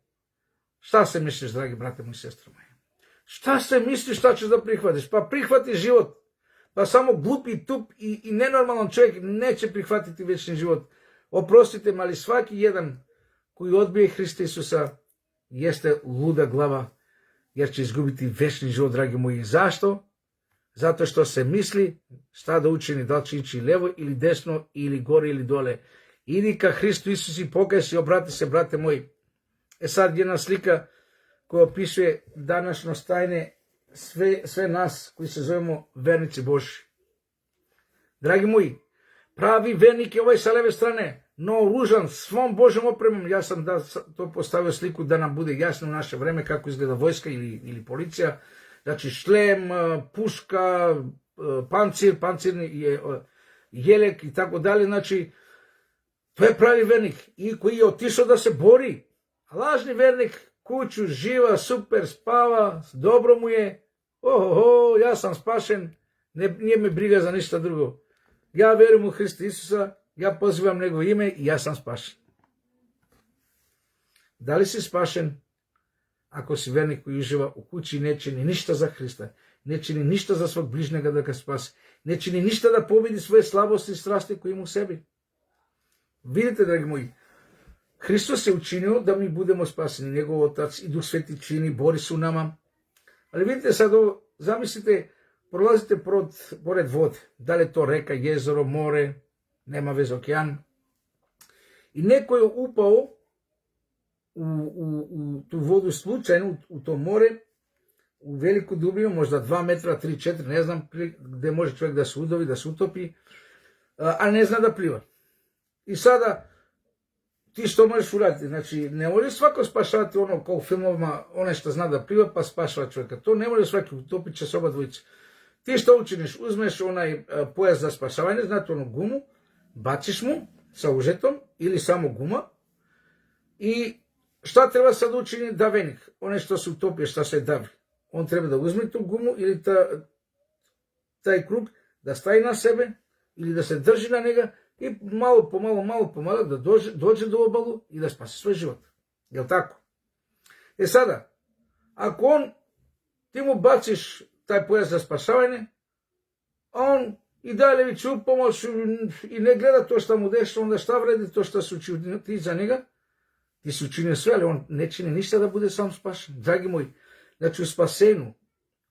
Šta se misliš, dragi brate moji i sestre moje? Šta se misliš, šta ćeš da prihvatiš? Pa prihvati život. Pa samo glupi, tup i nenormalan čovjek neće prihvatiti večni život. Oprostite mi, ali svaki jedan koji odbije Hrista Isusa jeste luda glava, jer će izgubiti večni život, dragi moji. Zašto? Zato što se misli šta da učini, da li će ići levo ili desno, ili gore ili dole. Idi ka Hristu Isusu i pokaj se i obrati se, brate moji. Sad jedna slika koja opisuje današnje stanje sve nas koji se zovemo vernici Božji. Dragi moji, pravi vernik je ovaj sa leve strane, naoružan svom Božjom opremom. Ja sam to postavio sliku da nam bude jasno u naše vreme kako izgleda vojska ili policija. Znači šlem, puška, pancirni jelek i tako dalje. Znači, to je pravi vernik i koji je otišao da se bori. A lažni vernik kuću živa, super, spava, dobro mu je. Ja sam spašen, nije me briga za ništa drugo. Ja verujem u Hrista Isusa, ja pozivam njegovo ime i ja sam spašen. Da li si spašen ako si vernik koji uživa u kući i ne čini ništa za Hrista, ne čini ništa za svog bližnjega da ga spasi, ne čini ništa da pobedi svoje slabosti i strasti koje ima u sebi? Vidite, dragi moji, Hristos je učinio da mi budemo spaseni, njegov Otac i Duh Sveti čini, bori se u nama. Ali vidite sad ovo, zamislite, prolazite pored vode, da li je to reka, jezero, more, nema veze, okean. I neko je upao u tu vodu slučajno, u to more, u veliku dubinu, možda 2 metra, 3, 4, ne znam gde može čovjek da se udovi, da se utopi, ali ne zna da pliva. I sada, ti što možeš uraditi? Znači, ne može svako spašavati ono kao u filmovima, onaj što zna da pliva pa spašava čovjeka. To ne može svaki, utopit će se oba dvojica. Ti što učiniš? Uzmeš onaj pojas za spašavanje, znate onu gumu, baciš mu sa užetom ili samo guma i šta treba sad učiniti davenik? Onaj što se utopio, šta se davi. он треба да узме ту гуму или тај круг, да стави на себе или да се држи на нега и мало по мало да доđe до обалу и да спаси свој живот. Јел тако? Сада, ако ти му бациш тај појас за спасавање, он и дале ви чу помош и не гледа тоа што му дешава, онда што вреди тоа што се учи ти за нега, ти се учини све, али он не чини ништа да буде сам спашен. Драги мои, значи у спасену,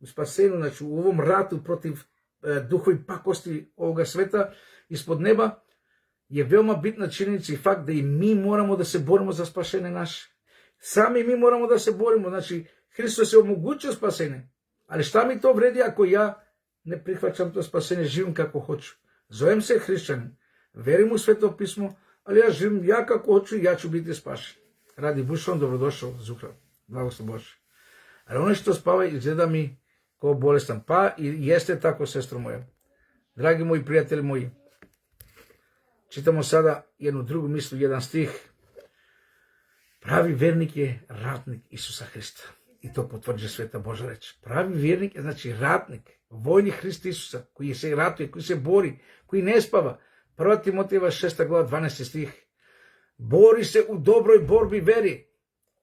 значи у овом рату против духови пакости овога света испод неба, е веома битна чинеnica и факт да и ми морамо да се боримо за спасење наше. Сами ми морамо да се боримо, значи Христос е омогучил спасење, али шта ми то вреди ако ја не прихвачам тоа спасење, живим како хочу. Зовем се христијанин, верим у Свето писмо, али ја живим ја како хочу и ја ќе бити спашен. Ради Бушон, добродошол, Зухра, благослов Боже. Али оне што спава изгледа ми ко болестан, па и јесте тако, сестро моја. Драги мои пријатели мои, читамо сада едно друго мисло, еден стих. Прави верник е ратник Исуса Христа. И то потврđuje Света Божа реч. Прави верник е значи ратник, војник Христа Исуса, кој се ратуе, кој се бори, кој не спава. 1 Тимотеева 6 глава 12 стих. Бори се у доброј борби вери.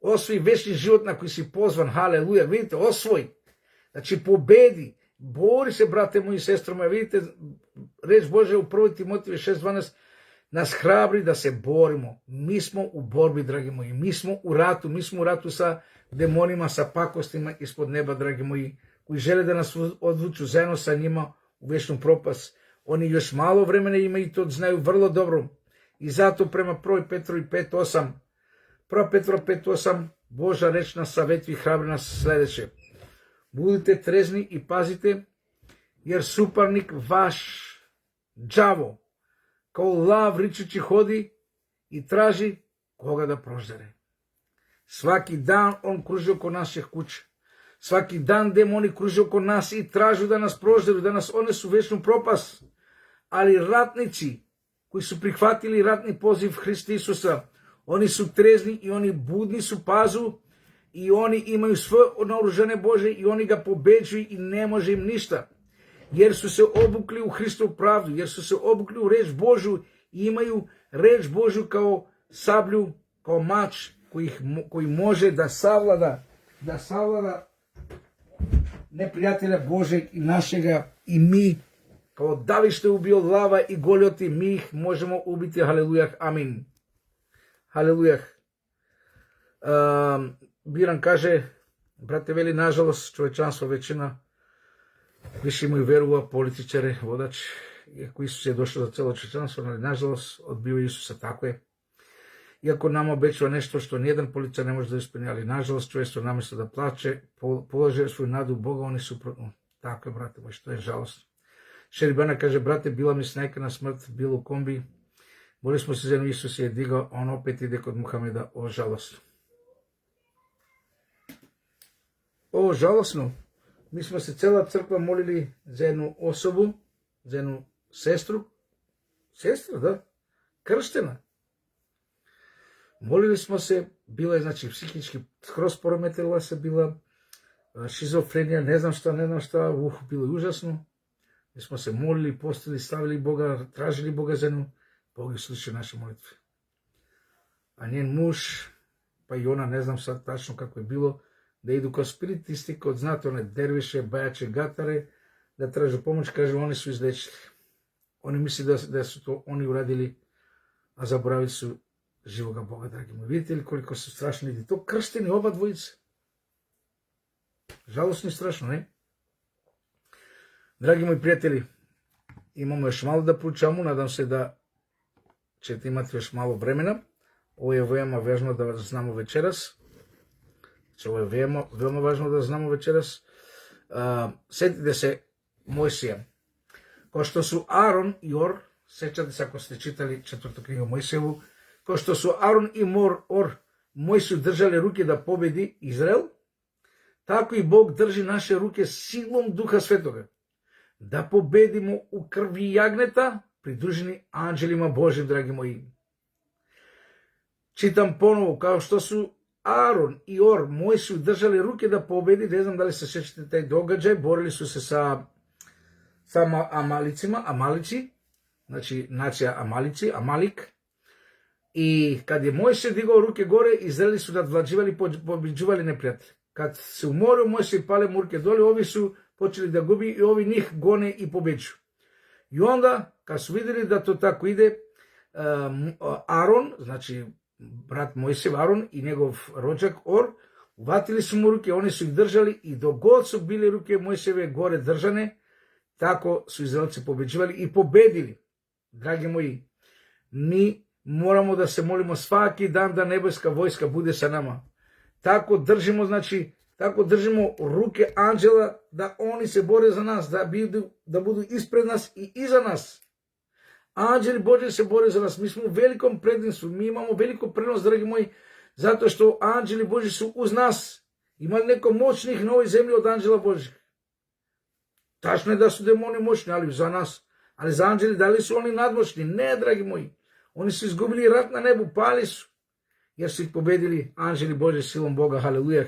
Освои вечни живот на кој си позван. Халелуја. Видите, освои. Значи победи. Бори се, брате мои и сестро моја. Видите, реч Божја у 1 Тимотеева 6:12 нас храбри да се боримо. Ми смо у борби, драги мои. Ми смо у рату са демонима, са пакостима испод неба, драги мои, кои желе да нас одвучу заедно са нима у вечну пропаст. Они још мало време има и тоа знају врло добро. И зато према 1 Петрови 5:8, 1 Петро 5:8, Божа реч на саветви храбри нас следеше. Будете трезни и пазите, јер супарник ваш, џаво, као лав ричучи ходи и тражи кога да прождере. Сваки дан он кружи око наших куќа. Сваки дан демони кружи око нас и тражу да нас прождеру, да нас онесу вечну пропаст. Али ратници, кои су прихватили ратни позив Христа Исуса, они су трезни и они будни су пазу и они имају свое наоружение Божие и они га побеđуju и не може им ништа. Jer su se obukli u Hristovu pravdu, jer su se obukli u reč Božju i imaju reč Božju kao sablju, kao mač koji može da savlada neprijatelja Božeg i našega i mi, kao David što je ubio Lava i Goljoti, mi ih možemo ubiti. Halelujah, amin. Halelujah. Biran kaže, brate veli, nažalost, čovečanstvo većina više imaju verува političare, vodač, iako Isus je došao za celo čovečanstvo, ali nažalost odbio Isusa, tako je. Iako nam obećava nešto što nijedan poličar ne može da ispuni, ali nažalost čovještvo namjesto da plače, polože svoju nadu u Boga, oni suprotno. Tako je, brate moj, što je žalostno. Šeribana kaže, brate, bila mi snajka na smrt, bilo u kombi, boli smo se za jedno, Isus je digao, on opet ide kod Muhameda, o žalostno. O žalostno. Mi smo se cela crkva molili za jednu osobu, za jednu sestru, da, krštena. Molili smo se, bila je, znači, psihički skroz poremetila se, bila šizofrenija, ne znam šta, bilo je užasno. Mi smo se molili, postili, stavili Boga, tražili Boga za nju, Bog je slušao naše molitve. A njen muž, pa i ona, ne znam sad tačno kako je bilo, da idu kao spiritisti, kod znate one derviše, bajače, gatare, da tražu pomoć, kaže, oni su izlečili. Oni misli da su to oni uradili, a zaboravili su živoga Boga, dragi moji. Vidite li koliko su strašni ljudi? To kršteni oba dvojice. Žalostno i strašno, ne? Dragi moji prijatelji, imamo još malo da proučamo, nadam se da ćete imati još malo vremena. Ovo je veoma važno da znamo večeras. Ovo je veoma važno da znamo večeras. Setite se Mojsija. Kao što su Aron i Or, sećate se ako ste čitali 4. knjigu Mojsijevu, kao što su Aron i Or Mojsiju držali ruke da pobedi Izrael, tako i Bog drži naše ruke silom Duha Svetoga, da pobedimo u krvi jagneta, pridruženi anđelima Božim, dragi moji. Čitam ponovo, kao što su Aaron i Or, Mojsiju držali ruke da pobedi, ne znam da li se sjećate taj događaj, borili su se sa Amalici, znači nacija Amalik. I kad je Mojsije digao ruke gore, Izraeli su nadvlađivali, pobjeđivali neprijatelje. Kad se umorio Mojsije i pale mu ruke dole, ovi su počeli da gubi i ovi njih gone i pobjeđuju. I onda, kad su vidjeli da to tako ide, Aaron, znači brat Mojsijev Aaron i njegov rođak Or, uvatili su mu ruke, oni su ih držali i dok god su bili ruke Mojsijeve gore držane, tako su Izraelci pobjeđivali i pobedili. Dragi moji, mi moramo da se molimo svaki dan da nebojska vojska bude sa nama. Tako držimo ruke anđela da oni se bore za nas, da budu ispred nas i iza nas. Anđeli Božji se bore za nas, mi smo u velikom predinstvu, mi imamo veliko prednost, dragi moji, zato što anđeli Božji su uz nas. Ima neko moćnih na ovoj zemlji od anđela Božjih? Tačno je da su demoni moćni, ali za nas. Ali za anđeli, da li su oni nadmoćni? Ne, dragi moji. Oni su izgubili rat na nebu, pali su, jer su ih pobedili anđeli Božji silom Boga, haleluja.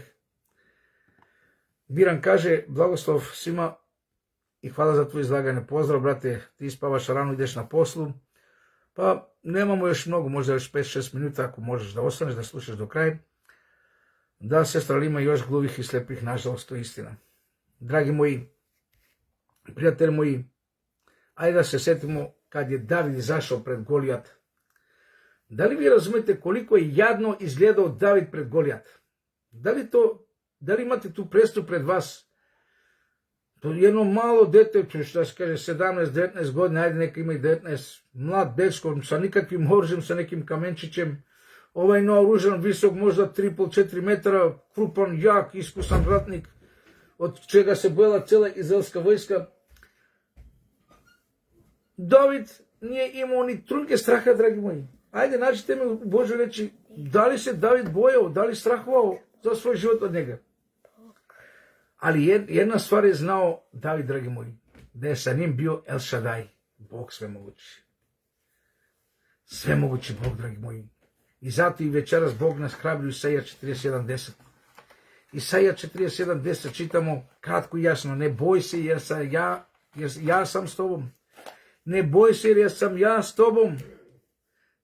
Biran kaže, blagoslov svima i hvala za tvoje izlaganje. Pozdrav, brate, ti spavaš rano, ideš na poslu. Pa nemamo još mnogo, možda još 5-6 minuta, ako možeš da ostaneš, da slušaš do kraja. Da, sestra, ali ima još gluvih i slepih, nažalost, to je istina. Dragi moji, prijatelji moji, ajde da se setimo kad je David izašao pred Golijat. Da li vi razumete koliko je jadno izgledao David pred Golijat? Da li imate tu predstavu pred vas? To je jedno malo dete, što se kaže 17-19 godina, ajde neka ima i 19, mlad dečko sa nikakvim oružjem, sa nekim kamenčićem, naoružan, visok možda 3,5-4 metara, krupan, jak, iskusan ratnik, od čega se bojala cijela izraelska vojska. David nije imao ni trunke straha, dragi moji. Ajde, nađite mi u Božoj reči, da li se David bojao, da li strahovao za svoj život od njega. Ali jedna stvar je znao David, dragi moji, da je sa njim bio El Shaddai, Bog svemogući. Svemogući Bog, dragi moji. I zato i večeras Bog nas hrabri u Isaija 41.10. Isaija 41.10 čitamo kratko i jasno, ne boj se jer ja sam s tobom. Ne boj se jer sam ja s tobom.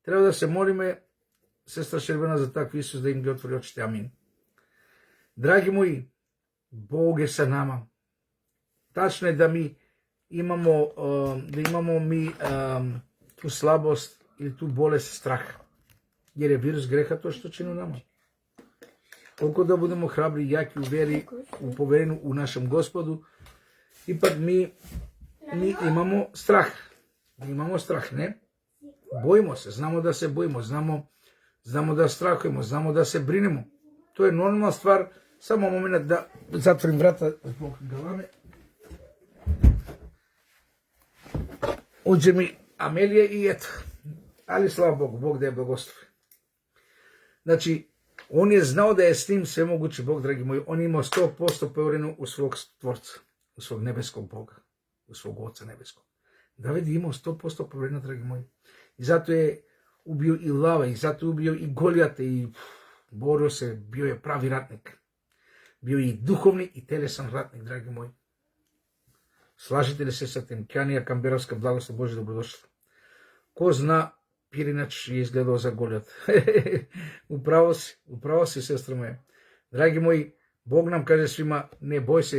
Treba da se molime, sestra Šerbena, za takvi Isus da im ga otvori očite. Amin. Dragi moji, Bog je sa nama. Tačno je da mi imamo, tu slabost ili tu bolest straha. Jer je virus greha to što čini u nama. Koliko da budemo hrabri i jaki u veri, u poverenju u našem Gospodu, ipak mi imamo strah. Mi imamo strah, ne? Bojimo se, znamo da se bojimo, znamo da strahujemo, znamo da se brinemo. To je normalna stvar. Samo moment da zatvorim vrata zbog galame. Uđe mi Amelije i eto. Ali slava Bogu, Bog da je blagoslovi. Znači, on je znao da je s njim svemogući Bog, dragi moji. On je imao 100% povjerenju u svog Stvorca, u svog nebeskog Boga, u svog Oca nebeskog. David je imao 100% povjerenja, dragi moji. I zato je ubio i Lava, i zato je ubio i Golijate, i borio se, bio je pravi ratnik. Bio je i duhovni i telesan ratnik, dragi moji. Slažete li se sa tim? Kjanija Kamberovska, blagoslov Bože, dobrodošla. Ko zna, Pirinač je izgledao za Golijat. Upravo si, sestra moja. Dragi moji, Bog nam kaže svima, ne boj se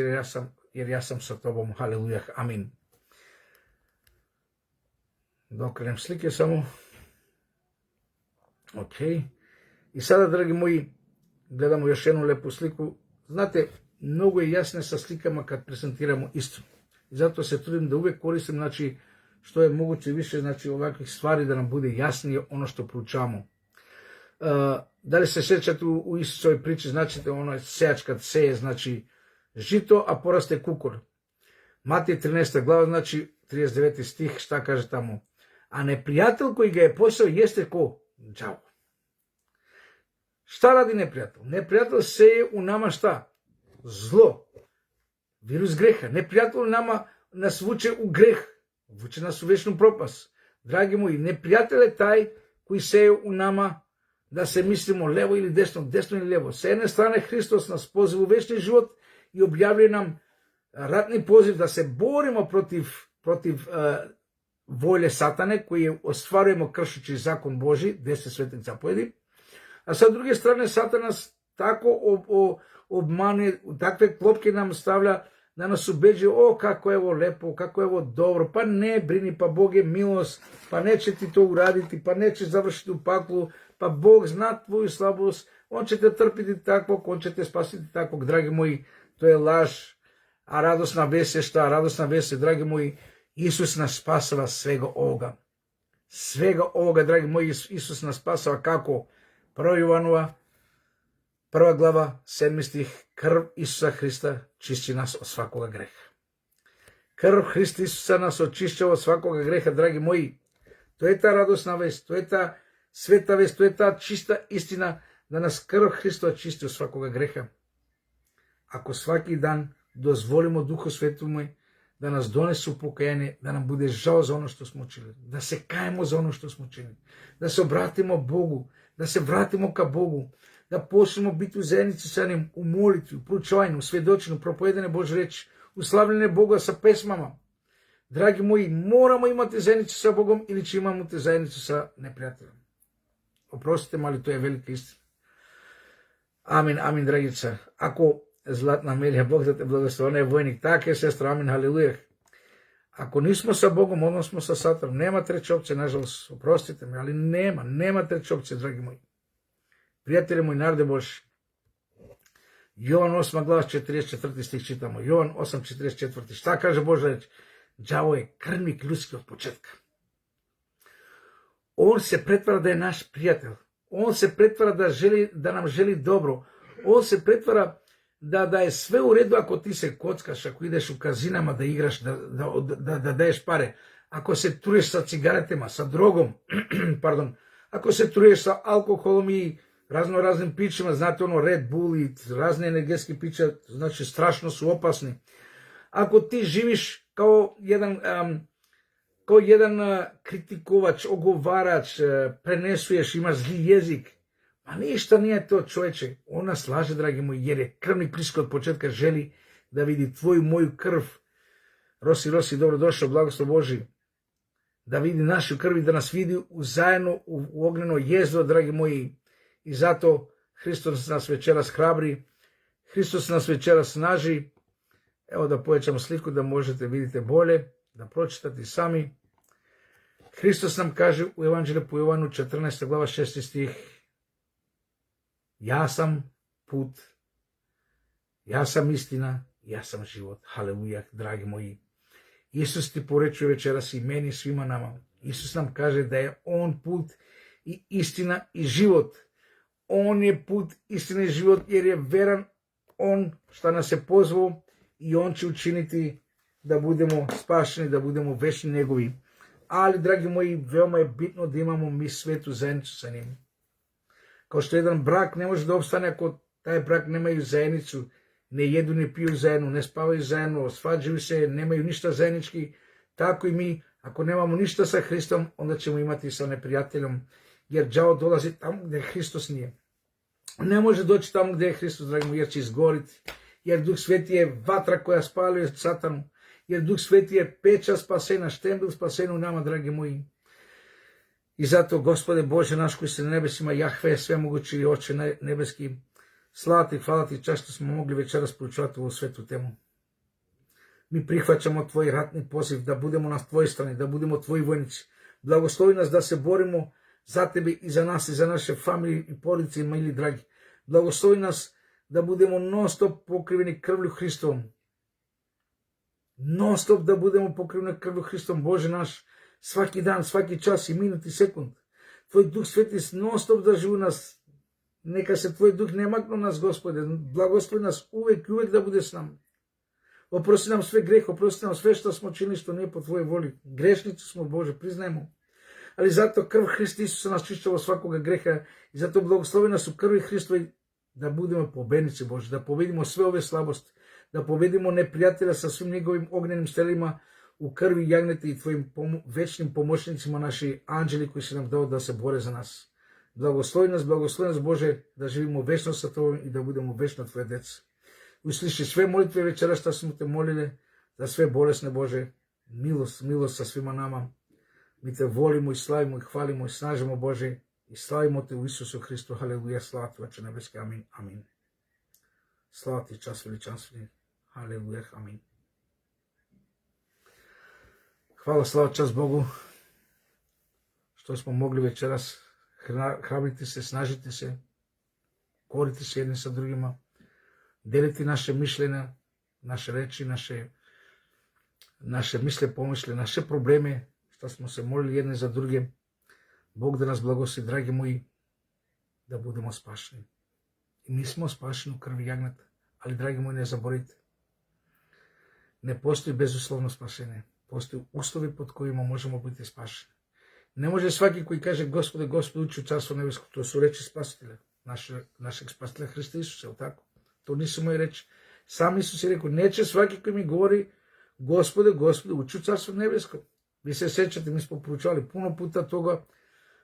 jer ja sam sa tobom. Haleluja, amin. Da okrenem slike samo. Ok. I sada, dragi moji, gledamo još jednu lepu sliku. Znate, mnogo je jasne sa slikama kad prezentiramo istinu. I zato se trudim da uvijek koristim, znači, što je moguće više, znači, ovakvih stvari da nam bude jasnije ono što proučavamo. Da li se sjećate u Isusovoj priči, znači, ono sejač kad seje, znači, žito, a poraste kukor. Matej 13. glava, znači, 39. stih, šta kaže tamo? A neprijatelj koji ga je posao jeste ko? Đavo. Šta radi neprijatelj? Neprijatelj seje u nama šta? Zlo. Virus greha. Neprijatelj nas vuče u greh. Vuče nas u večnu propast. Dragi moji, neprijatelj je taj koji seje u nama da se mislimo levo ili desno, desno ili levo. Sa jedne strane Hristos nas poziva u večni život i objavljuje nam ratni poziv da se borimo protiv volje satane koje ostvarujemo kršeći zakon Boži, 10 svetih zapovedi. A sa druge strane Satan nas tako obmanuje, takve klopke nam stavlja da nas ubeđuje, kako je ovo lepo, kako je ovo dobro, pa ne brini, pa Bog je milost, pa neće ti to uraditi, pa neće završiti u paklu, pa Bog zna tvoju slabost, on će te trpiti takvog, on će te spasiti takvog. Dragi moji, to je laž. A radosna vest je šta? Radosna vest je, dragi moji, Isus nas spasava svega ovoga. Svega ovoga, dragi moji, Isus nas spasava kako? 1. Jovanova, 1. glava, 7. stih, krv Isusa Hrista čisti nas od svakoga greha. Krv Hrista Isusa nas očišćava od svakoga greha, dragi moji. To je ta radosna vest, to je ta sveta vest, to je ta čista istina da nas krv Hrista očisti od svakoga greha. Ako svaki dan dozvolimo Duhu Svetome da nas donese u pokajanje, da nam bude žao za ono što smo učinili, da se kajemo za ono što smo učinili, da se obratimo Bogu, da se vratimo ka Bogu, da počnemo biti u zajednici sa njim, u molitvi, u proučavanju, u svjedočenju, propovedane Božje reči, u slavljenje Boga sa pesmama. Dragi moji, moramo imati zajednicu sa Bogom ili će imamo zajednicu sa neprijateljem. Oprostite, ali to je velika istina. Amin, amin, dragica. Ako Zlatna Melija, Bog da te blagoslovi, ona je vojnik, tako je, sestra, amin, haleluja. Ako nismo sa Bogom, onda smo sa Satanom. Nema treće opcije, nažalost, oprostite mi, ali nema treće opcije, dragi moji. Prijatelji moji, narode Božji. Jovan 8. glava 44. stih čitamo. Jovan 8.44. Šta kaže Božja reč? Đavo je krvnik ljudski od početka. On se pretvara da je naš prijatelj. On se pretvara da nam želi dobro. On se pretvara da je sve u redu ako ti se kockaš, ako ideš u kazinama da igraš, da daješ pare. Ako se truješ sa cigaretama, sa drogom, pardon, ako se truješ sa alkoholom i raznim pićima, znate ono Red Bull i razne energetske piće, znači strašno su opasni. Ako ti živiš kao jedan kritikovač, ogovarač, prenesuješ, imaš zli jezik, pa ništa nije to, čovječe. On nas laže, dragi moji, jer je krvnik blisko od početka, želi da vidi tvoju, moju krv. Rosi, dobrodošao, blagoslov Božji. Da vidi našu krv i da nas vidi zajedno u ognjeno jezdo, dragi moji. I zato Hristos nas večeras hrabri, Hristos nas večeras snaži. Evo da povećamo sliku da možete vidite bolje, da pročitate sami. Hristos nam kaže u Evanđelju po Jovanu 14. glava 6. stih: ja sam put, ja sam istina, ja sam život. Haleluja, dragi moji. Isus ti poručuje večeras i meni, svima nama. Isus nam kaže da je on put i istina i život. On je put, istina i život jer je veran on što nas je pozvao i on će učiniti da budemo spašeni, da budemo večni njegovi. Ali, dragi moji, veoma je bitno da imamo mi svetu zajednicu sa njim. Kao što jedan brak ne može da opstane ako taj brak nemaju zajednicu, ne jedu, ne piju zajedno, ne spavaju zajedno, svađaju se, nemaju ništa zajednički, tako i mi, ako nemamo ništa sa Hristom, onda ćemo imati sa neprijateljom, jer đavo dolazi tamo gdje Hristos nije. Ne može doći tamo gdje je Hristos, dragi moji, jer će izgoriti, jer Duh Sveti je vatra koja spaljuje Satanu, jer Duh Sveti je peča spasena, štembel spasena u nama, dragi moji. I zato, Gospode Bože naš koji si na nebesima, Jahve, svemogući i Oče nebeski, slava ti, hvala ti, čast što smo mogli večeras proučavati ovu svetu temu. Mi prihvaćamo tvoj ratni poziv, da budemo na tvojoj strani, da budemo tvoji vojnici. Blagoslovi nas da se borimo za tebe i za nas i za naše familije i porodice, mili dragi. Blagoslovi nas da budemo non stop pokriveni krvlju Hristovom. Non stop da budemo pokriveni krvlju Hristovom, Bože naš, svaki dan, svaki čas i minut i sekund. Tvoj Duh Sveti non stop da živi u nas. Neka se tvoj Duh ne maknu nas, Gospode. Blagoslovi nas uvek i uvek da bude s nama. Oprosti nam sve greh, oprosti nam sve što smo činili što nije po tvojoj voli. Grešnici smo, Bože, priznajemo. Ali zato krv Hrista Isusa nas čišćava svakoga greha i zato blagoslovi nas u krvi Hristovi da budemo pobednici, Bože, da pobedimo sve ove slabosti, da pobedimo neprijatelja sa svim njegovim ognjenim stelima u krvi jagnete i tvojim večnim pomoćnicima, naši anđeli koji si nam dao da se bore za nas. Благословеност Боже, да живимо вечно sa Тобом и да будемо вечно Твои деца. Услиши све молитве вечера што сме те молили, за све болесне Боже, милост sa свима nama. Mi te volimo i slavimo i hvalimo i snažimo Bože i slavimo te u Isusu Hristu. Haleluja, slava ti Oče nebeski, amin, amin. Slava ti čas veličanstveni, haleluja, amin. Hvala, slava, čas Bogu, što smo mogli večeras hrabriti se, snažiti se, koriti se jedni sa drugima, deliti naše mišljenja, naše reči, naše misle, pomisle, naše probleme, što smo se molili jedni za druge. Bog da nas blagoslови, dragi moji, da budemo spašeni. I mi smo spašeni u krvi jagnjeta, ali dragi moji, ne zaboravite, ne postoji bezuslovno spašenje. Postoji uslovi pod kojima možemo biti spašeni. Ne može svaki koji kaže Gospode, Gospode, ući u carstvo nebesko, to su reči spasitelja, našeg spasitelja Hrista Isusa, je li tako? To nisu moje reči. Sam Isus je rekao, neće svaki koji mi govori Gospode, Gospode, ući u carstvo nebesko. Vi se sećate, mi smo proučavali puno puta toga,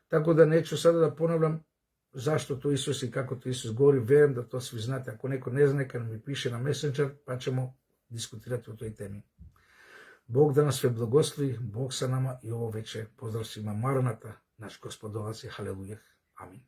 tako da neću sada da ponavljam zašto to Isus i kako to Isus govori. Verujem da to svi znate. Ako neko ne zna, neka mi piše na Messenger, pa ćemo diskutirati o toj temi. Bog da nas sve blagoslovi, Bog sa nama i ovo veče. Pozdrav svima, Maranata, naš Gospod dolazi, haleluja, amin.